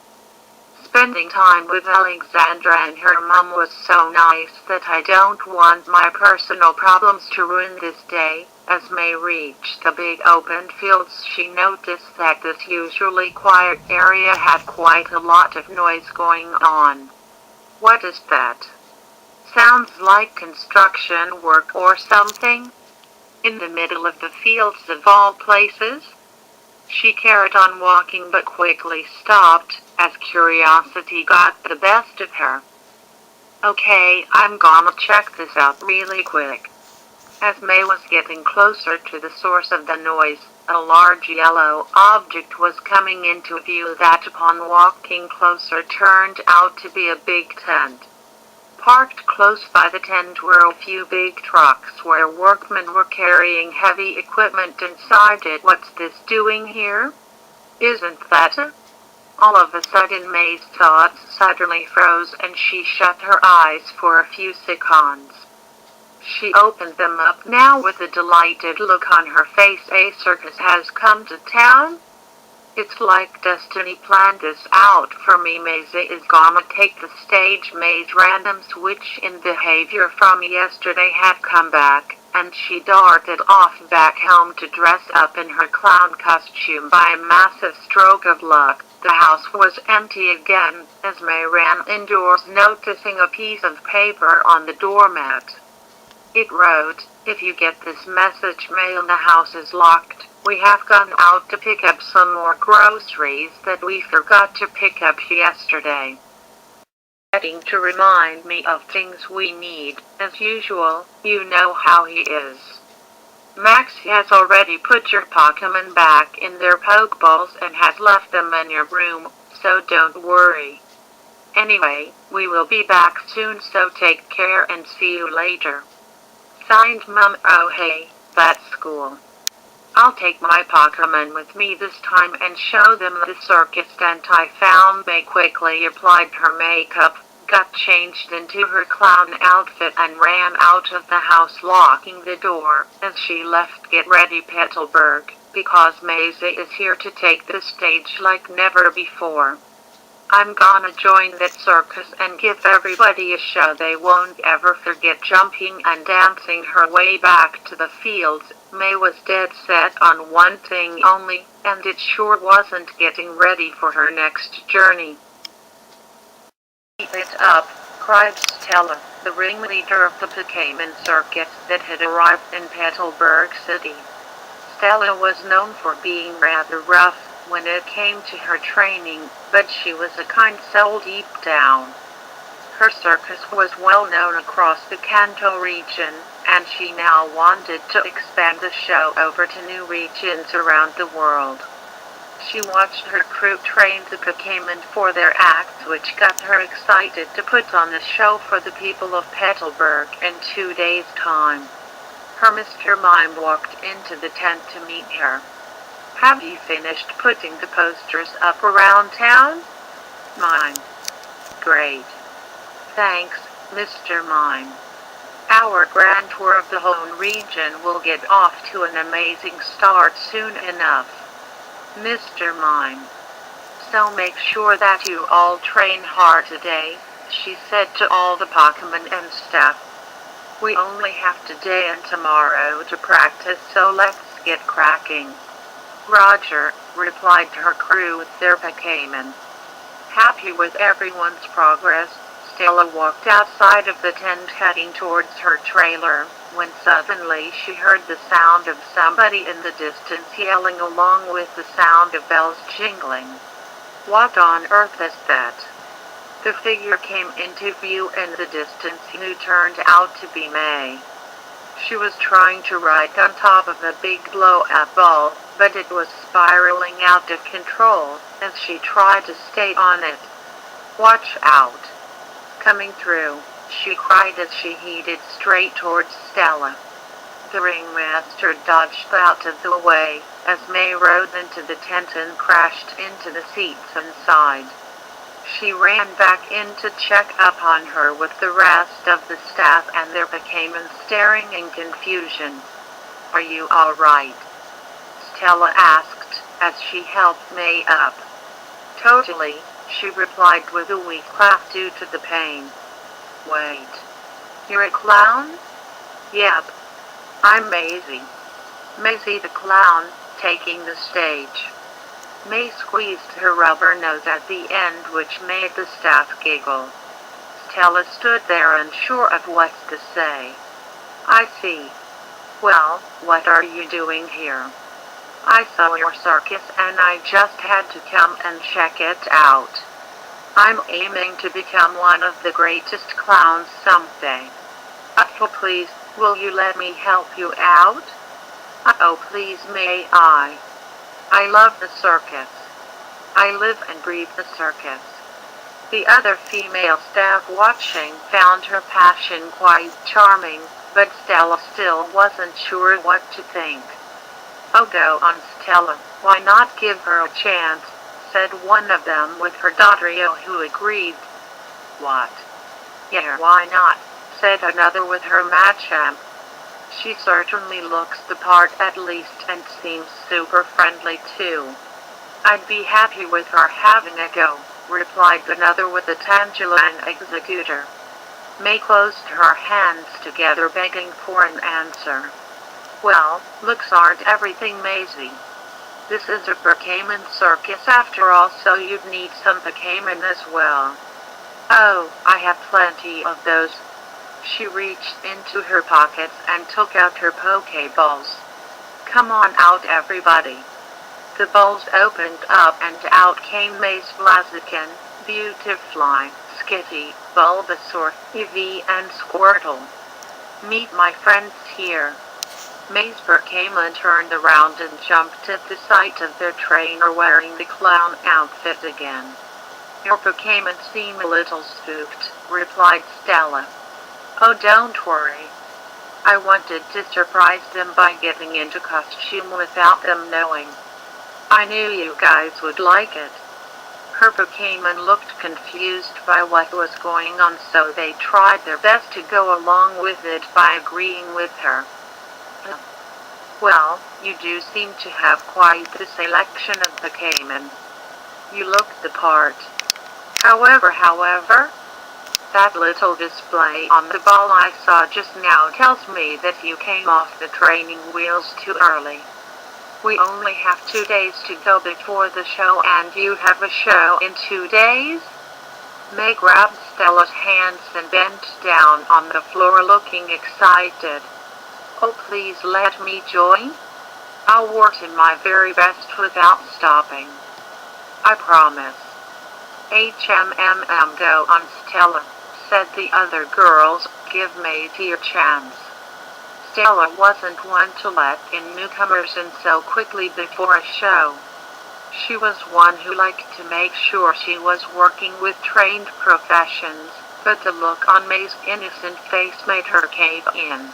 Spending time with Alexandra and her mom was so nice that I don't want my personal problems to ruin this day." As May reached the big open fields, she noticed that this usually quiet area had quite a lot of noise going on. "What is that? Sounds like construction work or something. In the middle of the fields of all places?" She carried on walking, but quickly stopped as curiosity got the best of her. "Okay, I'm gonna check this out really quick." As May was getting closer to the source of the noise, a large yellow object was coming into view that, upon walking closer, turned out to be a big tent. Parked close by the tent were a few big trucks where workmen were carrying heavy equipment inside it. "What's this doing here? Isn't that a—" All of a sudden May's thoughts suddenly froze and she shut her eyes for a few seconds. She opened them up now with a delighted look on her face. "A circus has come to town? It's like destiny planned this out for me. Maisie is gonna take the stage." May's random switch in behavior from yesterday had come back, and she darted off back home to dress up in her clown costume. By a massive stroke of luck, the house was empty again, as May ran indoors, noticing a piece of paper on the doormat. It wrote, "If you get this message, mail, the house is locked. We have gone out to pick up some more groceries that we forgot to pick up yesterday. Getting to remind me of things we need, as usual. You know how he is. Max has already put your Pokemon back in their Pokeballs and has left them in your room, so don't worry. Anyway, we will be back soon, so take care and see you later. Signed, Mom." "Oh hey, that's cool. I'll take my Pokemon with me this time and show them the circus tent I found." May quickly applied her makeup, got changed into her clown outfit, and ran out of the house, locking the door as she left. "Get ready, Petalburg, because Maisie is here to take the stage like never before. I'm gonna join that circus and give everybody a show they won't ever forget." Jumping and dancing her way back to the fields, May was dead set on one thing only, and it sure wasn't getting ready for her next journey. "Keep it up," cried Stella, the ringleader of the Pokemon circus that had arrived in Petalburg City. Stella was known for being rather rough when it came to her training, but she was a kind soul deep down. Her circus was well known across the Kanto region, and she now wanted to expand the show over to new regions around the world. She watched her crew train the Pokemon for their acts, which got her excited to put on the show for the people of Petalburg in 2 days' time. Her Mr. Mime walked into the tent to meet her. Have you finished putting the posters up around town? Mime. Great. Thanks, Mr. Mime. Our grand tour of the whole region will get off to an amazing start soon enough. Mr. Mime. So make sure that you all train hard today, she said to all the Pokemon and staff. We only have today and tomorrow to practice, so let's get cracking. Roger, replied her crew with their Pokemon. Happy with everyone's progress, Stella walked outside of the tent heading towards her trailer, when suddenly she heard the sound of somebody in the distance yelling along with the sound of bells jingling. What on earth is that? The figure came into view in the distance, who turned out to be May. She was trying to ride on top of a big blow-up ball, but it was spiraling out of control as she tried to stay on it. Watch out! Coming through, she cried as she headed straight towards Stella. The ringmaster dodged out of the way as May rode into the tent and crashed into the seats inside. She ran back in to check up on her with the rest of the staff and their Pokemon staring in confusion. Are you all right? Stella asked as she helped May up. Totally, she replied with a weak laugh due to the pain. Wait. You're a clown? Yep. I'm Maisie. Maisie the clown, taking the stage. May squeezed her rubber nose at the end, which made the staff giggle. Stella stood there unsure of what to say. I see. Well, what are you doing here? I saw your circus and I just had to come and check it out. I'm aiming to become one of the greatest clowns someday. Oh please, will you let me help you out? Oh please may I? I love the circus. I live and breathe the circus. The other female staff watching found her passion quite charming, but Stella still wasn't sure what to think. Oh go on Stella, why not give her a chance, said one of them with her Dodrio, who agreed. What? Yeah, why not, said another with her Machamp. She certainly looks the part at least and seems super friendly too. I'd be happy with her having a go, replied another with a Tangerine Executor. May closed her hands together begging for an answer. Well, looks aren't everything, Maisie. This is a Pokemon circus after all, so you'd need some Pokemon as well. Oh, I have plenty of those. She reached into her pockets and took out her Pokeballs. Come on out everybody. The balls opened up and out came May's Blaziken, Beautifly, Skitty, Bulbasaur, Eevee and Squirtle. Meet my friends here. May's Pokemon turned around and jumped at the sight of their trainer wearing the clown outfit again. Your Pokemon seem a little spooked, replied Stella. Oh don't worry. I wanted to surprise them by getting into costume without them knowing. I knew you guys would like it. Her Pokemon looked confused by what was going on, so they tried their best to go along with it by agreeing with her. Well, you do seem to have quite the selection of Pokemon. You look the part. However, that little display on the ball I saw just now tells me that you came off the training wheels too early. We only have 2 days to go before the show, and you have a show in 2 days? May grabbed Stella's hands and bent down on the floor looking excited. Oh please let me join? I'll work in my very best without stopping. I promise. Go on Stella, said the other girls, give Maisie a chance. Stella wasn't one to let in newcomers in so quickly before a show. She was one who liked to make sure she was working with trained professions, but the look on May's innocent face made her cave in.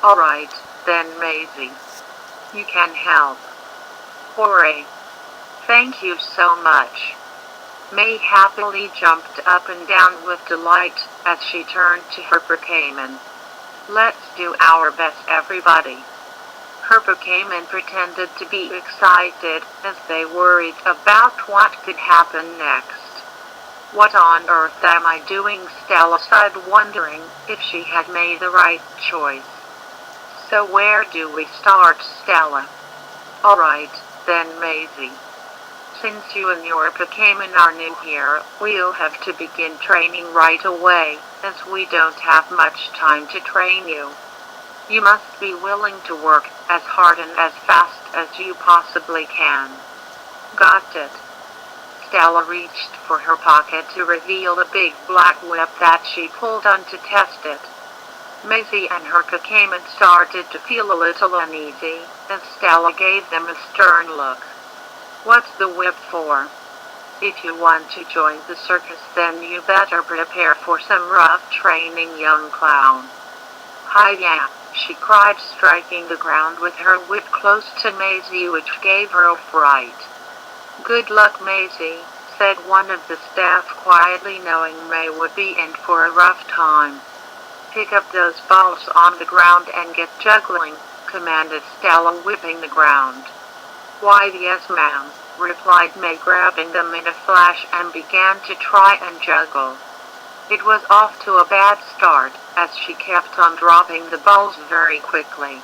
Alright, then Maisie. You can help. Hooray! Thank you so much. May happily jumped up and down with delight as she turned to her Pokemon. Let's do our best, everybody. Her Pokemon pretended to be excited as they worried about what could happen next. What on earth am I doing? Stella sighed, wondering if she had made the right choice. So where do we start, Stella? Alright, then Maisie. Since you and your Pokemon are new here, we'll have to begin training right away, as we don't have much time to train you. You must be willing to work as hard and as fast as you possibly can. Got it. Stella reached for her pocket to reveal a big black whip that she pulled on to test it. Maisie and her Pokemon started to feel a little uneasy, and Stella gave them a stern look. What's the whip for? If you want to join the circus, then you better prepare for some rough training, young clown. Hi-ya, she cried, striking the ground with her whip close to Maisie, which gave her a fright. Good luck, Maisie, said one of the staff quietly, knowing May would be in for a rough time. Pick up those balls on the ground and get juggling, commanded Stella, whipping the ground. Why, yes, ma'am, replied May, grabbing them in a flash and began to try and juggle. It was off to a bad start, as she kept on dropping the balls very quickly.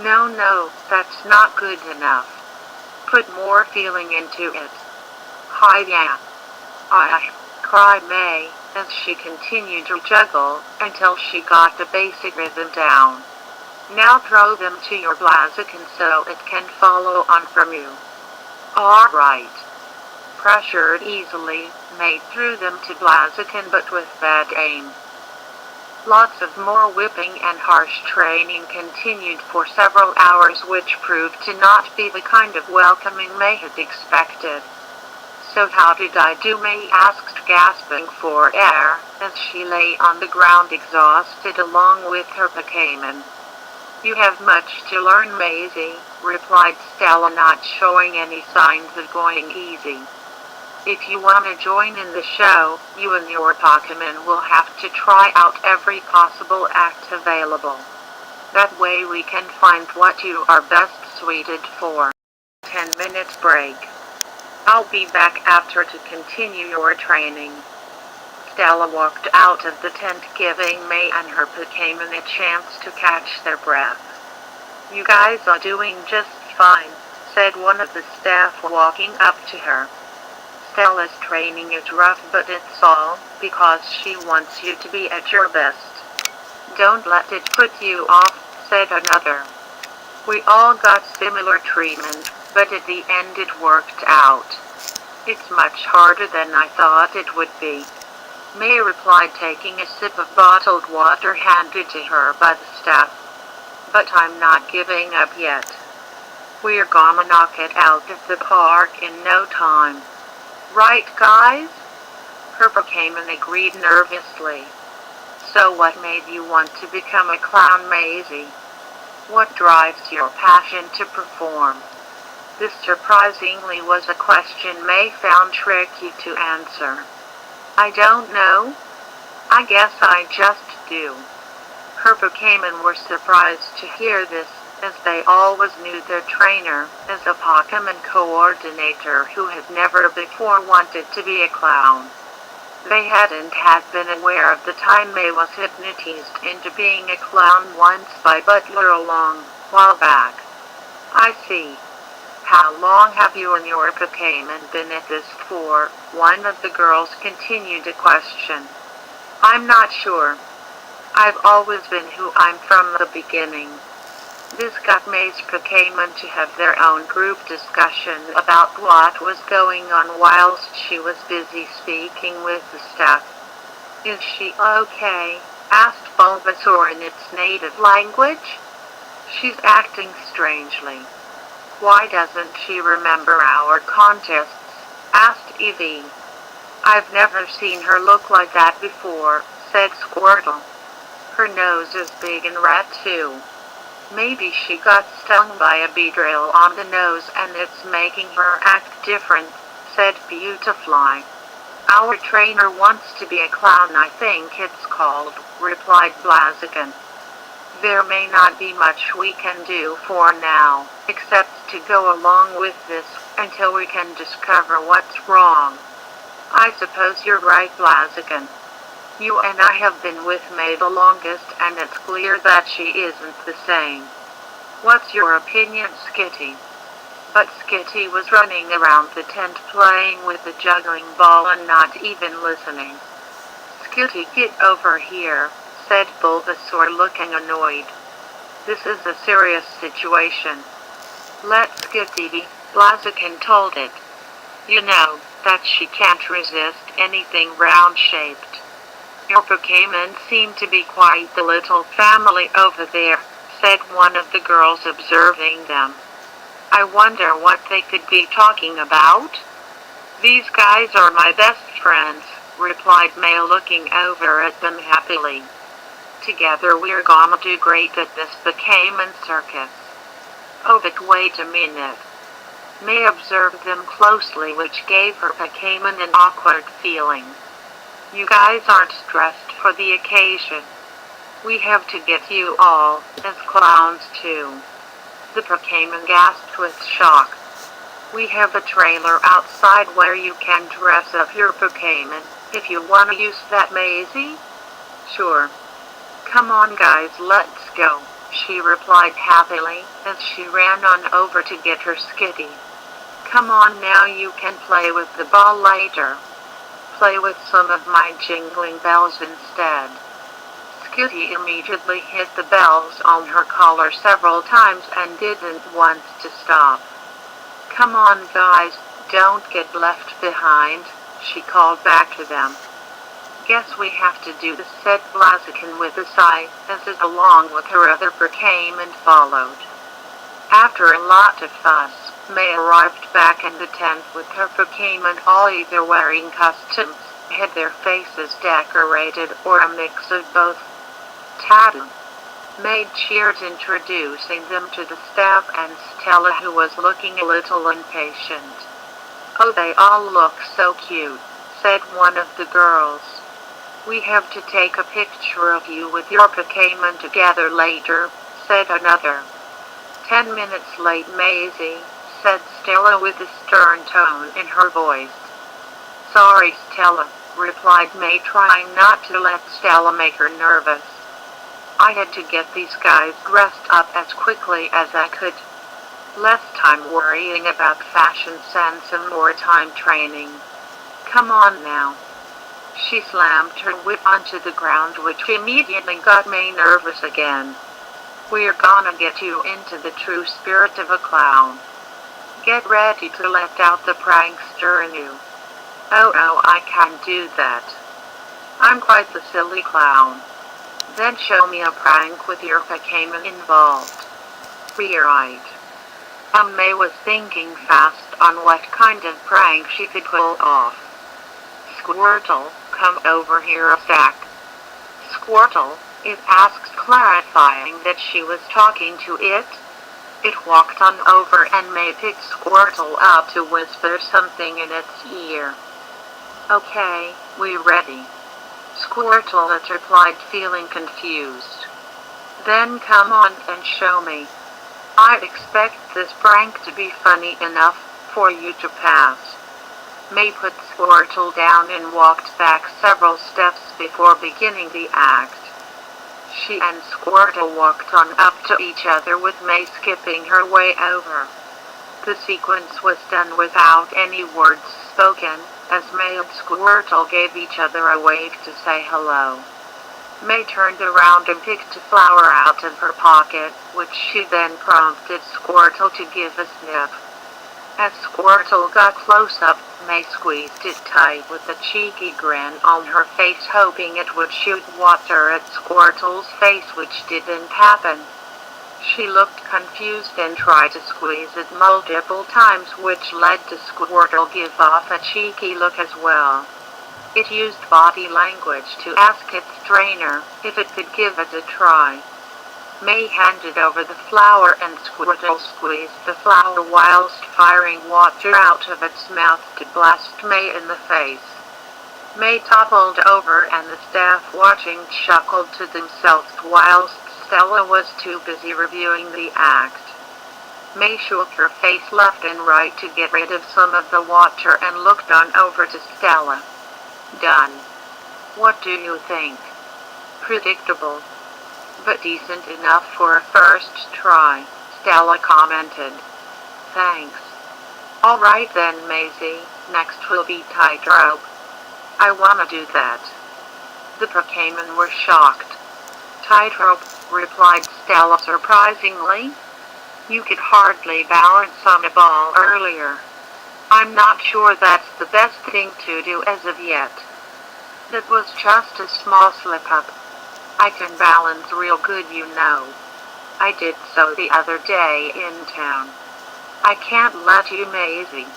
No, that's not good enough. Put more feeling into it. Hi-ya. Cried May, as she continued to juggle until she got the basic rhythm down. Now throw them to your Blaziken so it can follow on from you. Alright. Pressured easily, May threw them to Blaziken, but with bad aim. Lots of more whipping and harsh training continued for several hours, which proved to not be the kind of welcoming May had expected. So how did I do? May asked, gasping for air, as she lay on the ground exhausted along with her Pokemon. You have much to learn, Maisie, replied Stella, not showing any signs of going easy. If you want to join in the show, you and your Pokemon will have to try out every possible act available. That way we can find what you are best suited for. 10-minute break. I'll be back after to continue your training. Stella walked out of the tent, giving May and her Pokemon a chance to catch their breath. You guys are doing just fine, said one of the staff, walking up to her. Stella's training is rough, but it's all because she wants you to be at your best. Don't let it put you off, said another. We all got similar treatment, but at the end it worked out. It's much harder than I thought it would be. May replied, taking a sip of bottled water handed to her by the staff. But I'm not giving up yet. We're gonna knock it out of the park in no time. Right, guys? Her Pokemon agreed nervously. So what made you want to become a clown, Maisie? What drives your passion to perform? This surprisingly was a question May found tricky to answer. I don't know. I guess I just do. Her Pokemon were surprised to hear this, as they always knew their trainer as a Pokemon coordinator who had never before wanted to be a clown. They had been aware of the time May was hypnotized into being a clown once by Butler a long while back. I see. How long have you and your Pokemon been at this for? One of the girls continued to question. I'm not sure. I've always been who I'm from the beginning. This got May's Pokemon to have their own group discussion about what was going on whilst she was busy speaking with the staff. Is she okay? Asked Bulbasaur in its native language. She's acting strangely. Why doesn't she remember our contests? Asked Eevee. I've never seen her look like that before, said Squirtle. Her nose is big and red too. Maybe she got stung by a bee drill on the nose and it's making her act different, said Beautifly. Our trainer wants to be a clown, I think it's called, replied Blaziken. There may not be much we can do for now, except to go along with this, until we can discover what's wrong. I suppose you're right, Blaziken. You and I have been with May the longest, and it's clear that she isn't the same. What's your opinion, Skitty? But Skitty was running around the tent playing with the juggling ball and not even listening. Skitty, get over here, said Bulbasaur, looking annoyed. This is a serious situation. Let Skitty be, Blaziken told it. You know that she can't resist anything round-shaped. Your Pokémon seem to be quite the little family over there, said one of the girls, observing them. I wonder what they could be talking about. These guys are my best friends, replied May, looking over at them happily. Together we're gonna do great at this Pokémon circus. Oh, but wait a minute. May observed them closely, which gave her Pokémon an awkward feeling. You guys aren't dressed for the occasion. We have to get you all as clowns too. The Pokémon gasped with shock. We have a trailer outside where you can dress up your Pokémon, if you want to use that, Maisie. Sure. Come on guys, let's go, she replied happily, as she ran on over to get her Skitty. Come on now, you can play with the ball later. Play with some of my jingling bells instead. Skitty immediately hit the bells on her collar several times and didn't want to stop. Come on guys, don't get left behind, she called back to them. Guess we have to do this, said Blaziken with a sigh, as it along with her other Pokémon followed. After a lot of fuss, May arrived back in the tent with her Pokémon all either wearing costumes, had their faces decorated, or a mix of both. Tattoo. May cheered, introducing them to the staff and Stella, who was looking a little impatient. Oh, they all look so cute, said one of the girls. We have to take a picture of you with your Pokémon together later, said another. 10 minutes late, Maisie, said Stella with a stern tone in her voice. Sorry, Stella, replied May, trying not to let Stella make her nervous. I had to get these guys dressed up as quickly as I could. Less time worrying about fashion sense and more time training. Come on now. She slammed her whip onto the ground, which immediately got May nervous again. We're gonna get you into the true spirit of a clown. Get ready to let out the prankster in you. Oh no, I can't do that. I'm quite the silly clown. Then show me a prank with your Pokémon involved. Right. May was thinking fast on what kind of prank she could pull off. Squirtle, come over here a sec. Squirtle, it asked, clarifying that she was talking to it. It walked on over and May picked Squirtle up to whisper something in its ear. Okay, we ready. Squirtle, it replied, feeling confused. Then come on and show me. I expect this prank to be funny enough for you to pass. May put Squirtle down and walked back several steps before beginning the act. She and Squirtle walked on up to each other, with May skipping her way over. The sequence was done without any words spoken, as May and Squirtle gave each other a wave to say hello. May turned around and picked a flower out of her pocket, which she then prompted Squirtle to give a sniff. As Squirtle got close up, May squeezed it tight with a cheeky grin on her face, hoping it would shoot water at Squirtle's face, which didn't happen. She looked confused and tried to squeeze it multiple times, which led to Squirtle give off a cheeky look as well. It used body language to ask its trainer if it could give it a try. May handed over the flower and Squirtle squeezed the flower whilst firing water out of its mouth to blast May in the face. May toppled over and the staff watching chuckled to themselves whilst Stella was too busy reviewing the act. May shook her face left and right to get rid of some of the water and looked on over to Stella. Done. What do you think? Predictable, but decent enough for a first try, Stella commented. Thanks. All right then, Maisie, next will be tightrope. I wanna do that. The Pokemon were shocked. Tightrope, replied Stella surprisingly. You could hardly balance on a ball earlier. I'm not sure that's the best thing to do as of yet. That was just a small slip-up. I can balance real good, you know. I did so the other day in town. I can't let you, Maisie.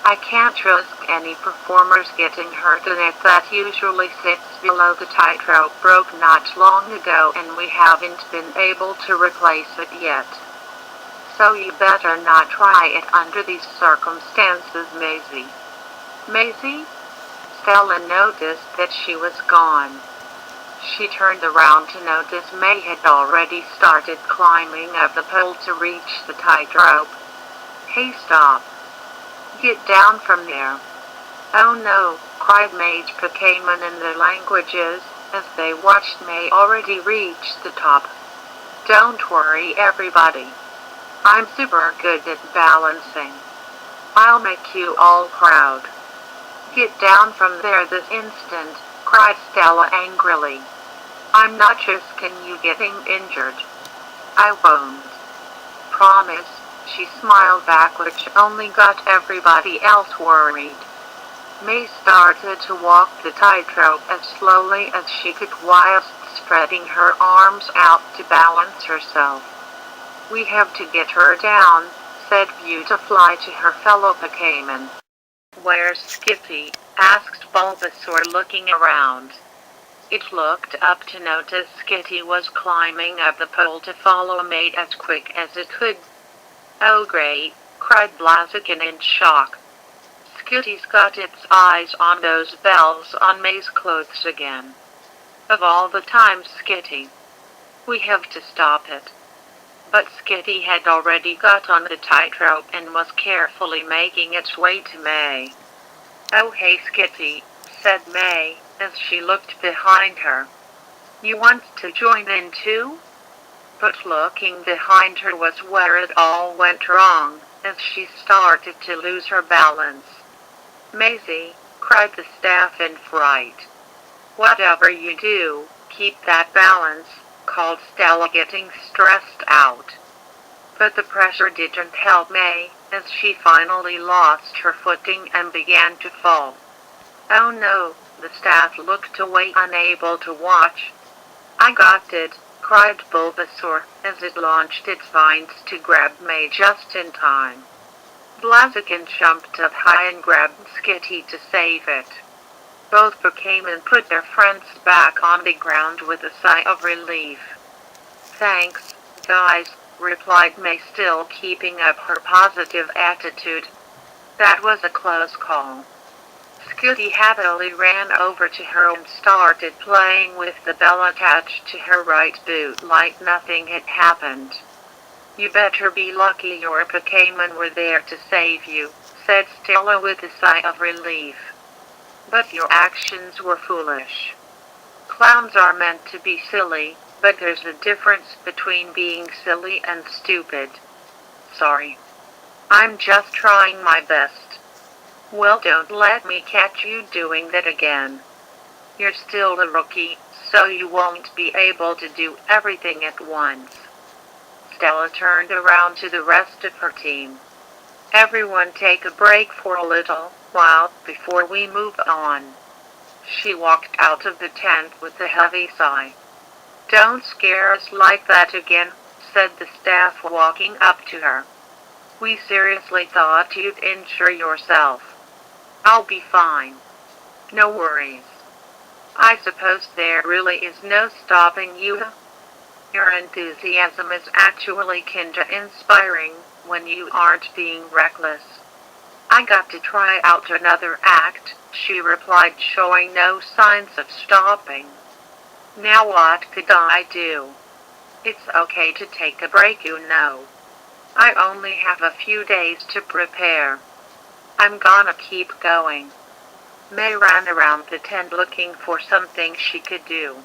I can't risk any performers getting hurt, and it that usually sits below the tightrope broke not long ago and we haven't been able to replace it yet. So you better not try it under these circumstances, Maisie. Maisie? Stella noticed that she was gone. She turned around to notice May had already started climbing up the pole to reach the tightrope. Hey, stop. Get down from there. Oh no, cried May's Pokemon in their languages, as they watched May already reach the top. Don't worry, everybody. I'm super good at balancing. I'll make you all proud. Get down from there this instant, cried Stella angrily. I'm not risking you getting injured. I won't. Promise, she smiled back, which only got everybody else worried. May started to walk the tightrope as slowly as she could whilst spreading her arms out to balance herself. We have to get her down, said Beautifly to her fellow Pokemon. Where's Skitty? Asked Bulbasaur, looking around. It looked up to notice Skitty was climbing up the pole to follow May as quick as it could. Oh great, cried Blaziken in shock. Skitty's got its eyes on those bells on May's clothes again. Of all the times, Skitty. We have to stop it. But Skitty had already got on the tightrope and was carefully making its way to May. Oh hey Skitty, said May, as she looked behind her. You want to join in too? But looking behind her was where it all went wrong, as she started to lose her balance. Maisie, cried the staff in fright. Whatever you do, keep that balance, called Stella, getting stressed out. But the pressure didn't help May, as she finally lost her footing and began to fall. Oh no, the staff looked away, unable to watch. I got it, cried Bulbasaur, as it launched its vines to grab May just in time. Blaziken jumped up high and grabbed Skitty to save it. Both Pokemon put their friends back on the ground with a sigh of relief. Thanks, guys, replied May, still keeping up her positive attitude. That was a close call. Skitty happily ran over to her and started playing with the bell attached to her right boot like nothing had happened. You better be lucky your Pokemon were there to save you, said Stella with a sigh of relief. But your actions were foolish. Clowns are meant to be silly, but there's a difference between being silly and stupid. Sorry. I'm just trying my best. Well, don't let me catch you doing that again. You're still a rookie, so you won't be able to do everything at once. Stella turned around to the rest of her team. Everyone take a break for a little while before we move on. She walked out of the tent with a heavy sigh. Don't scare us like that again, said the staff, walking up to her. We seriously thought you'd injure yourself. I'll be fine. No worries. I suppose there really is no stopping you? Your enthusiasm is actually kinda inspiring when you aren't being reckless. I got to try out another act, she replied, showing no signs of stopping. Now what could I do? It's okay to take a break, you know. I only have a few days to prepare. I'm gonna keep going. May ran around the tent looking for something she could do.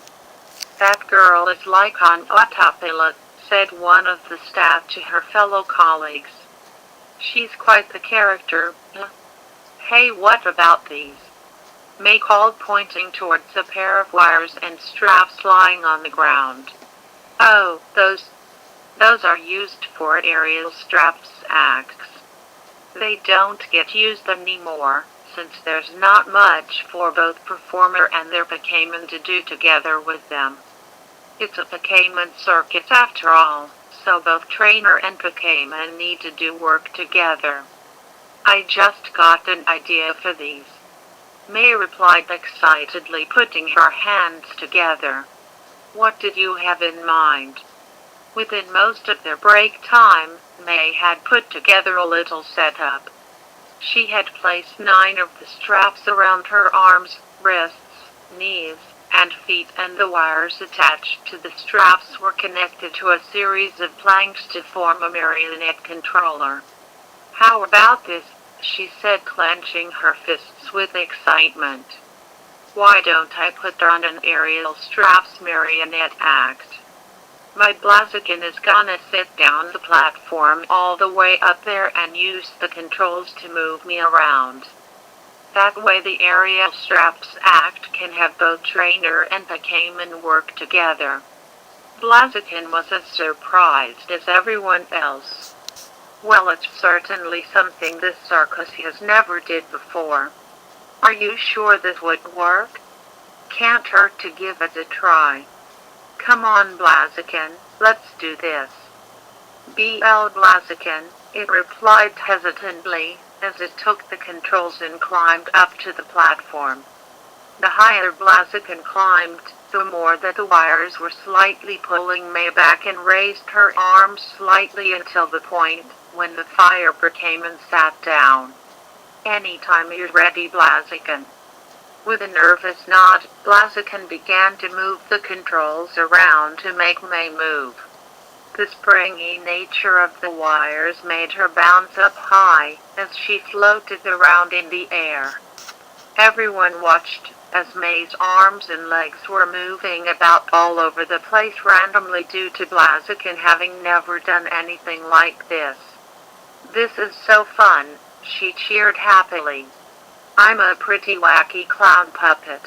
That girl is like on autopilot, said one of the staff to her fellow colleagues. She's quite the character. Hey, what about these? May called, pointing towards a pair of wires and straps lying on the ground. Oh, those are used for aerial straps acts. They don't get used anymore, since there's not much for both performer and their Pokemon to do together with them. It's a Pokemon circus after all, so both trainer and Pokemon need to do work together. I just got an idea for these. May replied excitedly, putting her hands together. What did you have in mind? Within most of their break time, May had put together a little setup. She had placed 9 of the straps around her arms, wrists, knees, and feet, and the wires attached to the straps were connected to a series of planks to form a marionette controller. How about this? She said, clenching her fists with excitement. Why don't I put on an aerial straps marionette act? My Blaziken is gonna sit down the platform all the way up there and use the controls to move me around. That way the aerial straps act can have both trainer and Pokemon work together. Blaziken was as surprised as everyone else. Well, it's certainly something this circus has never did before. Are you sure this would work? Can't hurt to give it a try. Come on, Blaziken, let's do this. BL Blaziken, it replied hesitantly, as it took the controls and climbed up to the platform. The higher Blaziken climbed, the more that the wires were slightly pulling May back, and raised her arms slightly until the point when the fire Pokemon sat down. Anytime you're ready, Blaziken. With a nervous nod, Blaziken began to move the controls around to make May move. The springy nature of the wires made her bounce up high as she floated around in the air. Everyone watched as May's arms and legs were moving about all over the place randomly due to Blaziken having never done anything like this. This is so fun, she cheered happily. I'm a pretty wacky clown puppet.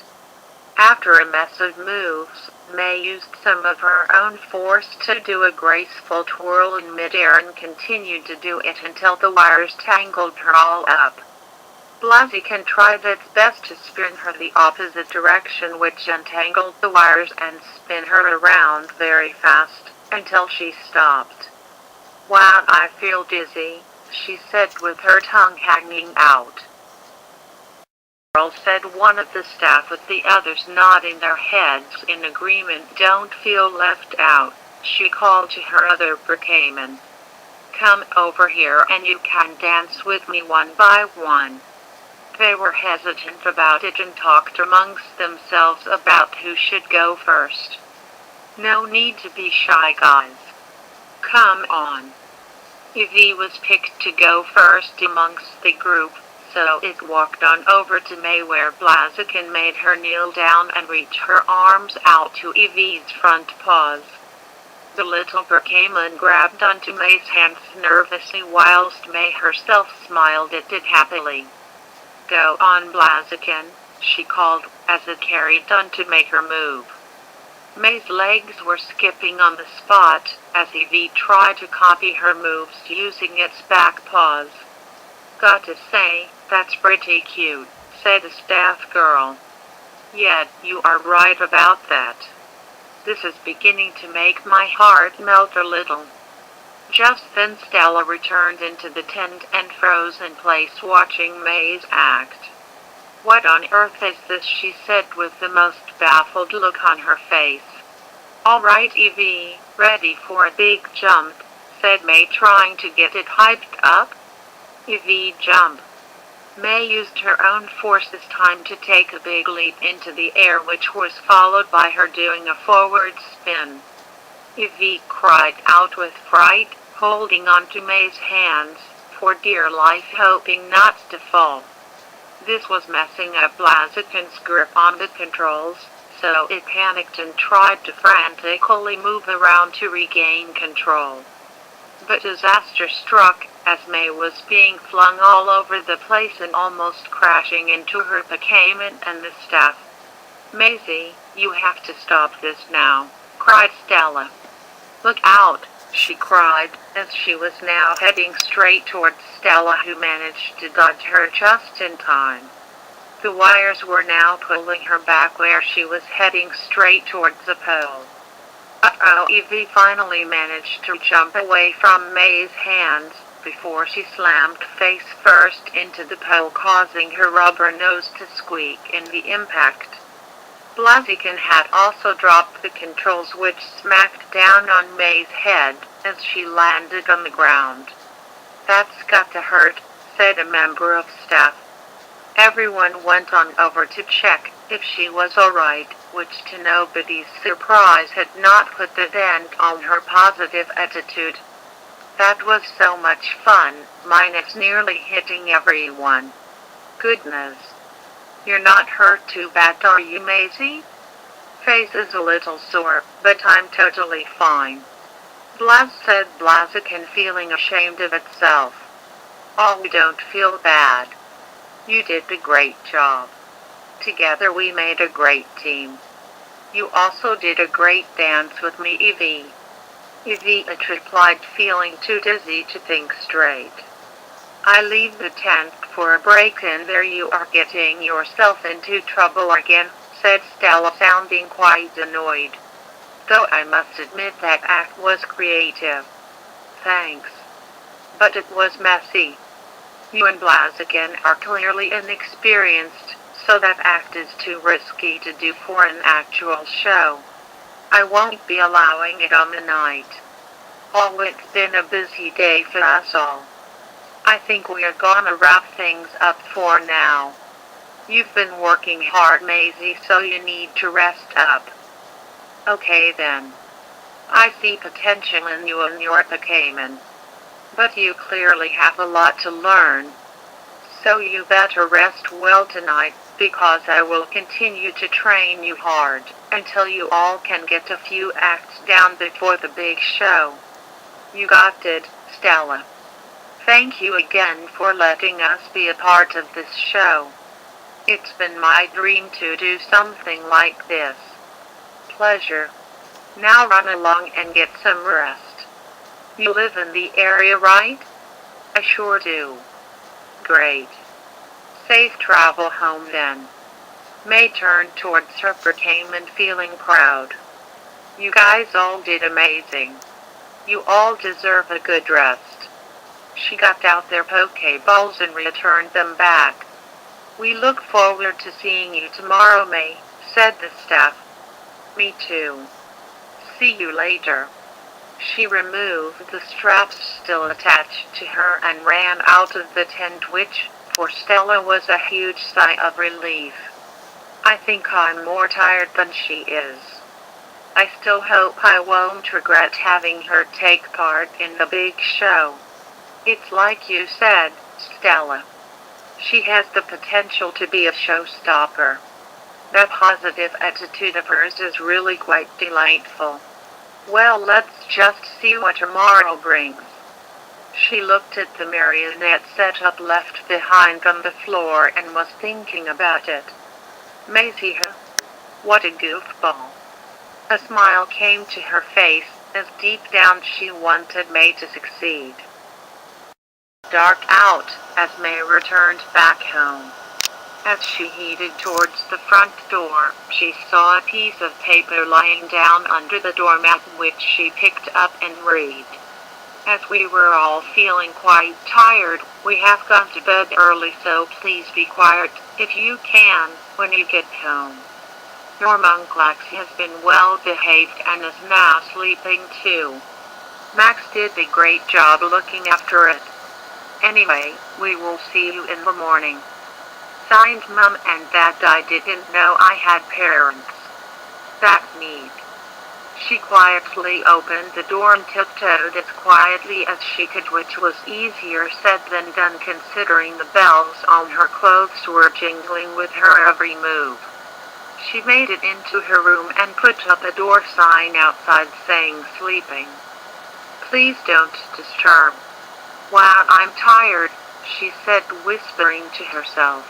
After a mess of moves, May used some of her own force to do a graceful twirl in midair and continued to do it until the wires tangled her all up. Blaziken tried its best to spin her the opposite direction, which untangled the wires and spin her around very fast, until she stopped. Wow, I feel dizzy, she said with her tongue hanging out. Girl, said one of the staff, with the others nodding their heads in agreement. Don't feel left out, she called to her other Pokemon. Come over here and you can dance with me one by one. They were hesitant about it and talked amongst themselves about who should go first. No need to be shy, guys. Come on. Eevee was picked to go first amongst the group, so it walked on over to May, where Blaziken made her kneel down and reach her arms out to Eevee's front paws. The little Pokemon grabbed onto May's hands nervously, whilst May herself smiled at it happily. Go on, Blaziken, she called, as it carried on to make her move. May's legs were skipping on the spot, as Eevee tried to copy her moves using its back paws. Gotta say, that's pretty cute, said the staff girl. Yeah, you are right about that. This is beginning to make my heart melt a little. Just then Stella returned into the tent and froze in place, watching May's act. What on earth is this? She said with the most baffled look on her face. "Alright Evie, ready for a big jump," said May, trying to get it hyped up. Evie jump. May used her own force this time to take a big leap into the air, which was followed by her doing a forward spin. Evie cried out with fright, holding onto May's hands for dear life, hoping not to fall. This was messing up Blaziken's grip on the controls, so it panicked and tried to frantically move around to regain control. But disaster struck, as May was being flung all over the place and almost crashing into her Penman and the staff. "Maisie, you have to stop this now," cried Stella. "Look out," she cried, as she was now heading straight towards Stella, who managed to dodge her just in time. The wires were now pulling her back where she was heading straight towards the pole. Uh-oh, Evie finally managed to jump away from May's hands before she slammed face first into the pole, causing her rubber nose to squeak in the impact. Blaziken had also dropped the controls, which smacked down on May's head as she landed on the ground. "That's got to hurt," said a member of staff. Everyone went on over to check if she was alright, which to nobody's surprise had not put the dent on her positive attitude. "That was so much fun, minus nearly hitting everyone." "Goodness. You're not hurt too bad, are you, Maisie?" "Face is a little sore, but I'm totally fine," said Blaziken, feeling ashamed of itself. "Oh, don't feel bad. You did a great job. Together we made a great team. You also did a great dance with me, Evie." Evie replied, feeling too dizzy to think straight. "I leave the tent for a break and there you are getting yourself into trouble again," said Stella, sounding quite annoyed. "Though I must admit that act was creative." "Thanks. But it was messy. You and Blaziken are clearly inexperienced, so that act is too risky to do for an actual show. I won't be allowing it on the night. Oh, it's been a busy day for us all. I think we are gonna wrap things up for now. You've been working hard, Maisie, so you need to rest up." "Okay then. I see potential in you and your Penman. But you clearly have a lot to learn. So you better rest well tonight, because I will continue to train you hard until you all can get a few acts down before the big show." "You got it, Stella. Thank you again for letting us be a part of this show. It's been my dream to do something like this." "Pleasure. Now run along and get some rest. You live in the area, right?" "I sure do." "Great. Safe travel home then." May turned towards her Penman, feeling proud. "You guys all did amazing. You all deserve a good rest." She got out their Pokeballs and returned them back. "We look forward to seeing you tomorrow, May," said the staff. "Me too. See you later." She removed the straps still attached to her and ran out of the tent, which, for Stella, was a huge sigh of relief. "I think I'm more tired than she is. I still hope I won't regret having her take part in the big show. It's like you said, Stella. She has the potential to be a showstopper. That positive attitude of hers is really quite delightful. Well, let's just see what tomorrow brings." She looked at the marionette setup left behind on the floor and was thinking about it. Maisie, what a goofball. A smile came to her face, as deep down she wanted May to succeed. Dark out, as May returned back home. As she headed towards the front door, she saw a piece of paper lying down under the doormat, which she picked up and read. "As we were all feeling quite tired, we have gone to bed early, so please be quiet, if you can, when you get home. Your monk Lexi has been well behaved and is now sleeping too. Max did a great job looking after it. Anyway, we will see you in the morning. Signed, Mum and Dad. I didn't know I had parents. That's neat. She quietly opened the door and tiptoed as quietly as she could, which was easier said than done considering the bells on her clothes were jingling with her every move. She made it into her room and put up a door sign outside saying sleeping. Please don't disturb. Wow, I'm tired, she said, whispering to herself.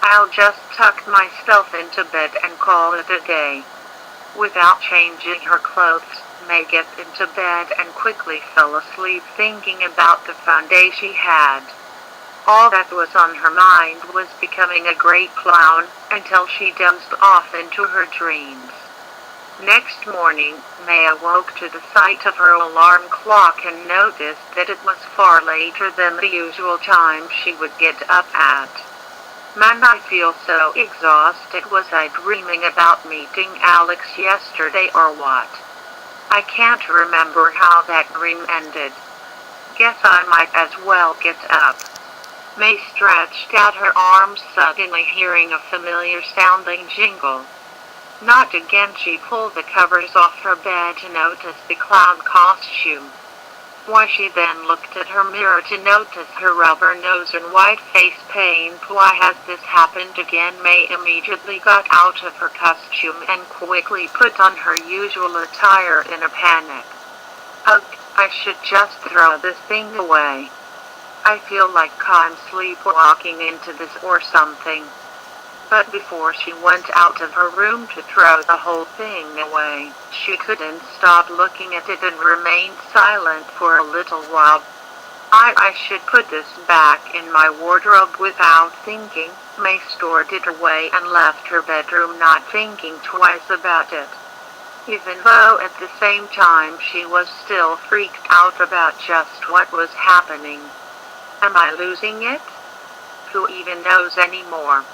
I'll just tuck myself into bed and call it a day. Without changing her clothes, May got into bed and quickly fell asleep thinking about the fun day she had. All that was on her mind was becoming a great clown, until she dozed off into her dreams. Next morning, May awoke to the sight of her alarm clock and noticed that it was far later than the usual time she would get up at. Man, I feel so exhausted. Was I dreaming about meeting Alex yesterday or what? I can't remember how that dream ended. Guess I might as well get up. May stretched out her arms, suddenly hearing a familiar sounding jingle. Not again. She pulled the covers off her bed to notice the clown costume. Why, she then looked at her mirror to notice her rubber nose and white face paint. Why has this happened again? May immediately got out of her costume and quickly put on her usual attire in a panic. Ugh, I should just throw this thing away. I feel like I'm sleepwalking into this or something. But before she went out of her room to throw the whole thing away, she couldn't stop looking at it and remained silent for a little while. I should put this back in my wardrobe. Without thinking, May stored it away and left her bedroom, not thinking twice about it. Even though at the same time she was still freaked out about just what was happening. Am I losing it? Who even knows anymore?